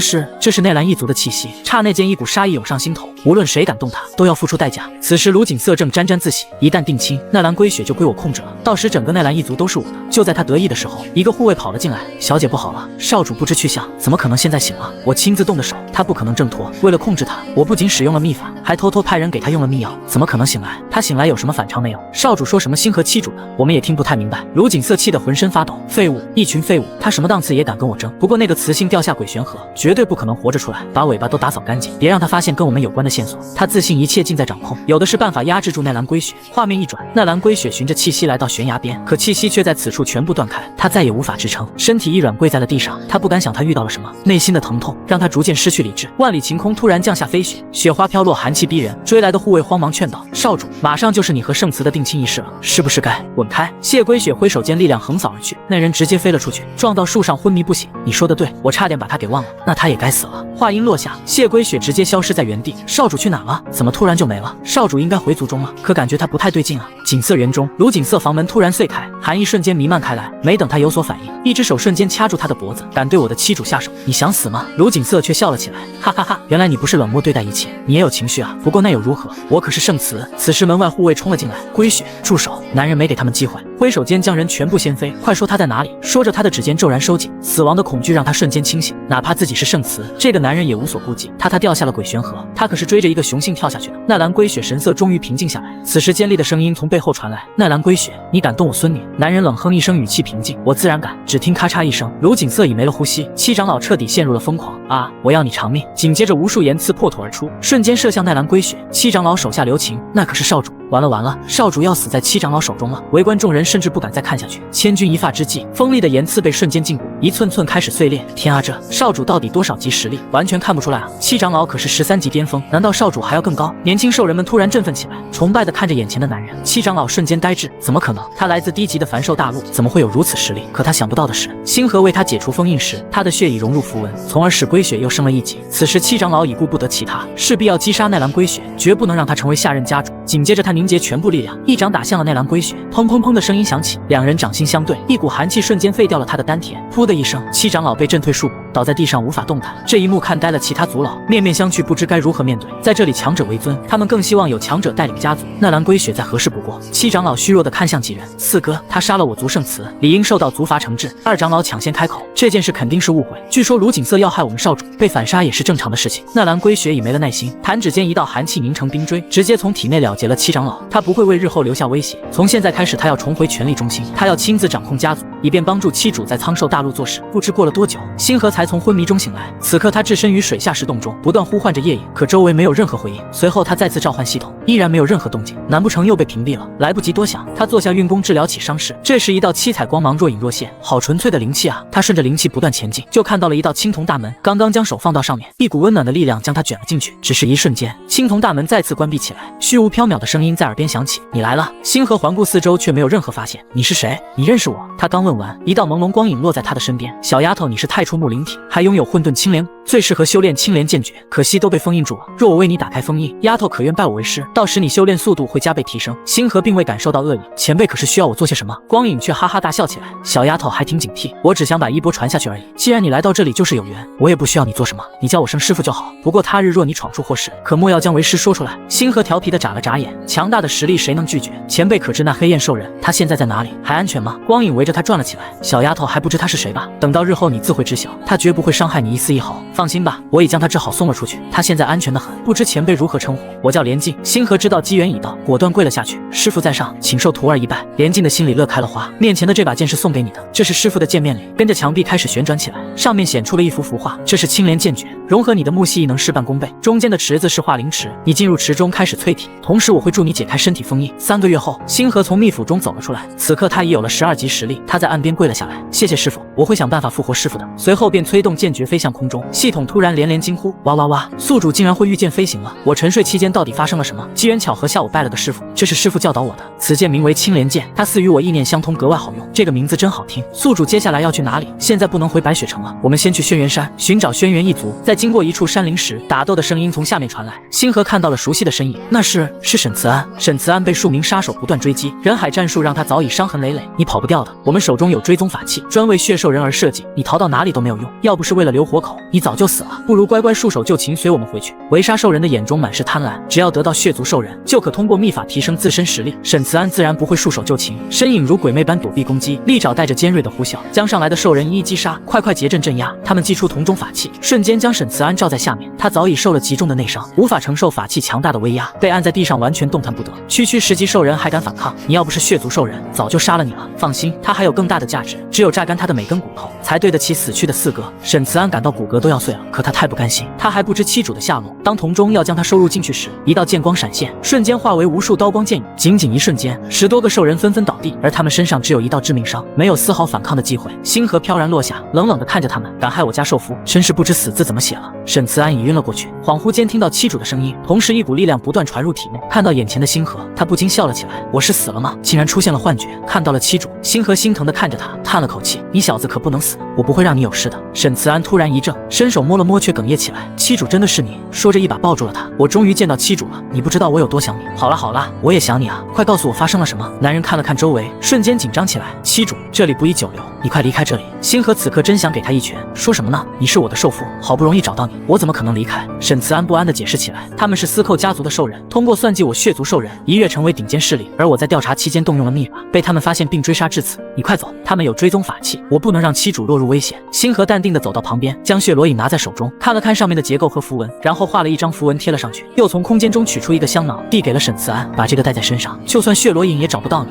是内兰一族的气息。刹那间一股杀意涌上心头，无论谁敢动他，都要付出代价。此时卢景色正沾沾自喜，一旦定亲，奈兰龟雪就归我控制了，到时整个奈兰一族都是我的。就在他得意的时候，一个护卫跑了进来，小姐不好了，少主不知去向，怎么可能现在醒了？我亲自动的手，他不可能挣脱。为了控制他，我不仅使用了秘法，还偷偷派人给他用了秘药，怎么可能醒来？他醒来有什么反常没有？少主说什么星河七主的，我们也听不太明白。卢景色气得浑身发抖，废物，一群废物，他什么档次也敢跟我争？不过那个雌性掉下鬼玄河，绝对不可能活着出来，把尾巴都打扫干净，别让他发现跟我们有关的线索。他自信一切尽在掌控，有的是办法压制住奈兰龟雪。画面一转，奈兰龟雪循着气息来到悬崖边，可气息却在此处全部断开，他再也无法支撑，身体一软跪在了地上。他不敢想他遇到了什么，内心的疼痛让他逐渐失去理智。万里晴空突然降下飞雪，雪花飘落，寒气逼人。追来的护卫慌忙劝道：“少主，马上就是你和圣慈的定亲仪式了，是不是该滚开？”谢龟雪挥手间力量横扫而去，那人直接飞了出去，撞到树上昏迷不醒。你说的对，我差点把他给忘了，那他也该死了。话音落下，谢龟雪直接消失在原地。少主去哪了？怎么突然就没了？少主应该回族中了，可感觉他不太对劲啊。景色园中，卢景色房门突然碎开，寒意瞬间弥漫开来。没等他有所反应，一只手瞬间掐住他的脖子。敢对我的妻主下手，你想死吗？卢景色却笑了起来，哈哈哈！原来你不是冷漠对待一切，你也有情绪啊。不过那又如何？我可是圣慈。此时门外护卫冲了进来，龟雪，住手！男人没给他们机会，挥手间将人全部掀飞。快说他在哪里？说着他的指尖骤然收紧，死亡的恐惧让他瞬间清醒。哪怕自己是圣慈，这个男人也无所顾忌。他掉下了鬼玄河，他可是追着一个雄性跳下去的。奈兰龟雪神色终于平静下来，此时尖利的声音从背后传来：“奈兰龟雪，你敢动我孙女？”男人冷哼一声，语气平静：“我自然敢。”只听咔嚓一声，卢景色已没了呼吸。七长老彻底陷入了疯狂啊！我要你偿命！紧接着无数言刺破土而出，瞬间射向奈兰龟雪。七长老手下留情，那可是少主。完了完了，少主要死在七长老手中了！围观众人甚至不敢再看下去。千钧一发之际，锋利的岩刺被瞬间禁锢，一寸寸开始碎裂。天啊，这少主到底多少级实力？完全看不出来啊！七长老可是13级巅峰，难道少主还要更高？年轻兽人们突然振奋起来，崇拜地看着眼前的男人。七长老瞬间呆滞，怎么可能？他来自低级的凡兽大陆，怎么会有如此实力？可他想不到的是，星河为他解除封印时，他的血已融入符文，从而使龟血又升了一级。此时七长老已顾不得其他，势必要击杀奈良龟血，绝不能让他成为下任家主。紧接着他凝结全部力量，一掌打向了奈良龟血，砰砰砰的声音响起，两人掌心相对，一股寒气瞬间废掉了他的丹田。噗的一声，七长老被震退数步，倒在地上无法动弹。这一幕看呆了其他族老，面面相觑，不知该如何面对。在这里强者为尊，他们更希望有强者带领家族。奈良龟血再合适不过。七长老虚弱地看向几人，四哥，他杀了我族圣祠，理应受到族罚惩治。二长老抢先开口，这件事肯定是误会，据说卢景色要害我们少主，被反杀也是正常的事情。奈良龟血已没了耐心，弹指间一道寒气凝成冰锥，直接从体内了结了七长老。他不会为日后留下威胁，从现在开始他要重回权力中心，他要亲自掌控家族，以便帮助七主在苍兽大陆做事。不知过了多久，星河才从昏迷中醒来，此刻他置身于水下石洞中，不断呼唤着夜影，可周围没有任何回应。随后他再次召唤系统，依然没有任何动静，难不成又被屏蔽了？来不及多想，他坐下运功治疗起伤势。这时一道七彩光芒若隐若现，好纯粹的灵气啊！他顺着灵气不断前进，就看到了一道青铜大门，刚刚将手放到上面，一股温暖的力量将他卷了进去。只是一瞬间，青铜大门再次关闭起来，虚无缥缈的声音在耳边响起：“你来了。”星河环顾四周，却没有任何发现。你是谁？你认识我？他刚问完，一道朦胧光影落在他的身边。小丫头，你是太初木灵体，还拥有混沌青莲，最适合修炼青莲剑诀，可惜都被封印住了。若我为你打开封印，丫头可愿拜我为师？到时你修炼速度会加倍提升。星河并未感受到恶意，前辈可是需要我做些什么？光影却哈哈大笑起来。小丫头还挺警惕，我只想把衣钵传下去而已。既然你来到这里就是有缘，我也不需要你做什么，你叫我声师傅就好。不过他日若你闯出祸事，可莫要将为师说出来。星河调皮的眨了眨眼，强大的实力谁能拒绝？前辈可知那黑焰兽人，他现在在哪里？还安全吗？光影围着他转了起来。小丫头还不知他是谁吧？等到日后你自会知晓，他绝不会伤害你一丝一毫。放心吧，我已将他治好送了出去，他现在安全的很。不知前辈如何称呼？我叫连静。星河知道机缘已到，果断跪了下去。师傅在上，请受徒儿一拜。连静的心里乐开了花，面前的这把剑是送给你的，这是师傅的见面礼。跟着墙壁开始旋转起来，上面显出了一幅符画，这是青莲剑诀，融合你的木系异能事半功倍。中间的池子是化灵池，你进入池中开始淬体，同时我会助你解开身体封印。3个月后，星河从秘府中走了出来，此刻他已有了12级实力。他在岸边跪了下来，谢谢师傅，我会想办法复活师傅的。随后便催动剑诀飞向空中，系统突然连连惊呼：哇哇哇！宿主竟然会御剑飞行了！我沉睡期间到底发生了什么？机缘巧合下我拜了个师傅，这是师傅教导我的。此剑名为青莲剑，它似与我意念相通，格外好用。这个名字真好听。宿主接下来要去哪里？现在不能回白雪城了，我们先去轩辕山寻找轩辕一族。在经过一处山林时，打斗的声音从下面传来。星河看到了熟悉的身影，那是沈慈安。沈慈安被数名杀手不断追击，人海战术让他早已伤痕累累，你跑不掉的。我们手中有追踪法器，专为血兽人而设计，你逃到哪里都没有用。要不是为了留活口，你早就死了。不如乖乖束手就擒，随我们回去。围杀兽人的眼中满是贪婪，只要得到血族兽人，就可通过秘法提升自身实力。沈慈安自然不会束手就擒，身影如鬼魅般躲避攻击，利爪带着尖锐的呼啸，将上来的兽人一一击杀。快结阵镇压！他们祭出铜钟法器，瞬间将沈慈安罩在下面。他早已受了极重的内伤，无法承受法器强大的威压，被按在地上完全动弹不得。区10级兽人还敢反抗？你要不是血族兽人，早就杀了你了。放心，他还有更大的价值，只有榨干他的每根骨头，才对得起死去的四哥。沈慈安感到骨骼都要碎了，可他太不甘心，他还不知七主的下落。当铜钟要将他收入进去时，一道剑光闪现，瞬间化为无数刀光剑雨。仅仅一瞬间，10多个兽人纷纷倒地，而他们身上只有一道致命伤，没有丝毫反抗的机会。星河飘然落下，冷冷地看着他们，敢害我家兽夫，真是不知死字怎么写了。沈慈安已晕了过去，恍惚间听到七主的声音，同时一股力量不断传入体内。看到眼前的星河，他不禁笑了起来。我是死了吗？竟然出现了幻觉，看到了七主。星河心疼地看着他，叹了口气，你小子可不能死，我不会让你有事的。沈慈安突然一怔，伸手摸了摸，却哽咽起来。七主真的是你？说着一把抱住了他。我终于见到七主了，你不知道我有多想你。好了好了，我也想你啊，快告诉我发生了什么。男人看了看周围，瞬间紧张起来。七主，这里不宜久留，你快离开这里。星河此刻真想给他一拳。说什么呢？你是我的兽父，好不容易找到你，我怎么可能离开？沈慈安不安地解释起来。他们是司寇家族的兽人，通过算计我血族兽人，一跃成为顶尖势力，而我在调查期间动用了秘法，被他们发现并追杀至此。你快走，他们有追踪法器，我不能让七主落入危险。星河淡定地走到旁边，将血裸影拿在手中，看了看上面的结构和符文，然后画了一张符文贴了上去，又从空间中取出一个香囊，递给了沈慈安，把这个带在身上，就算血裸影也找不到你。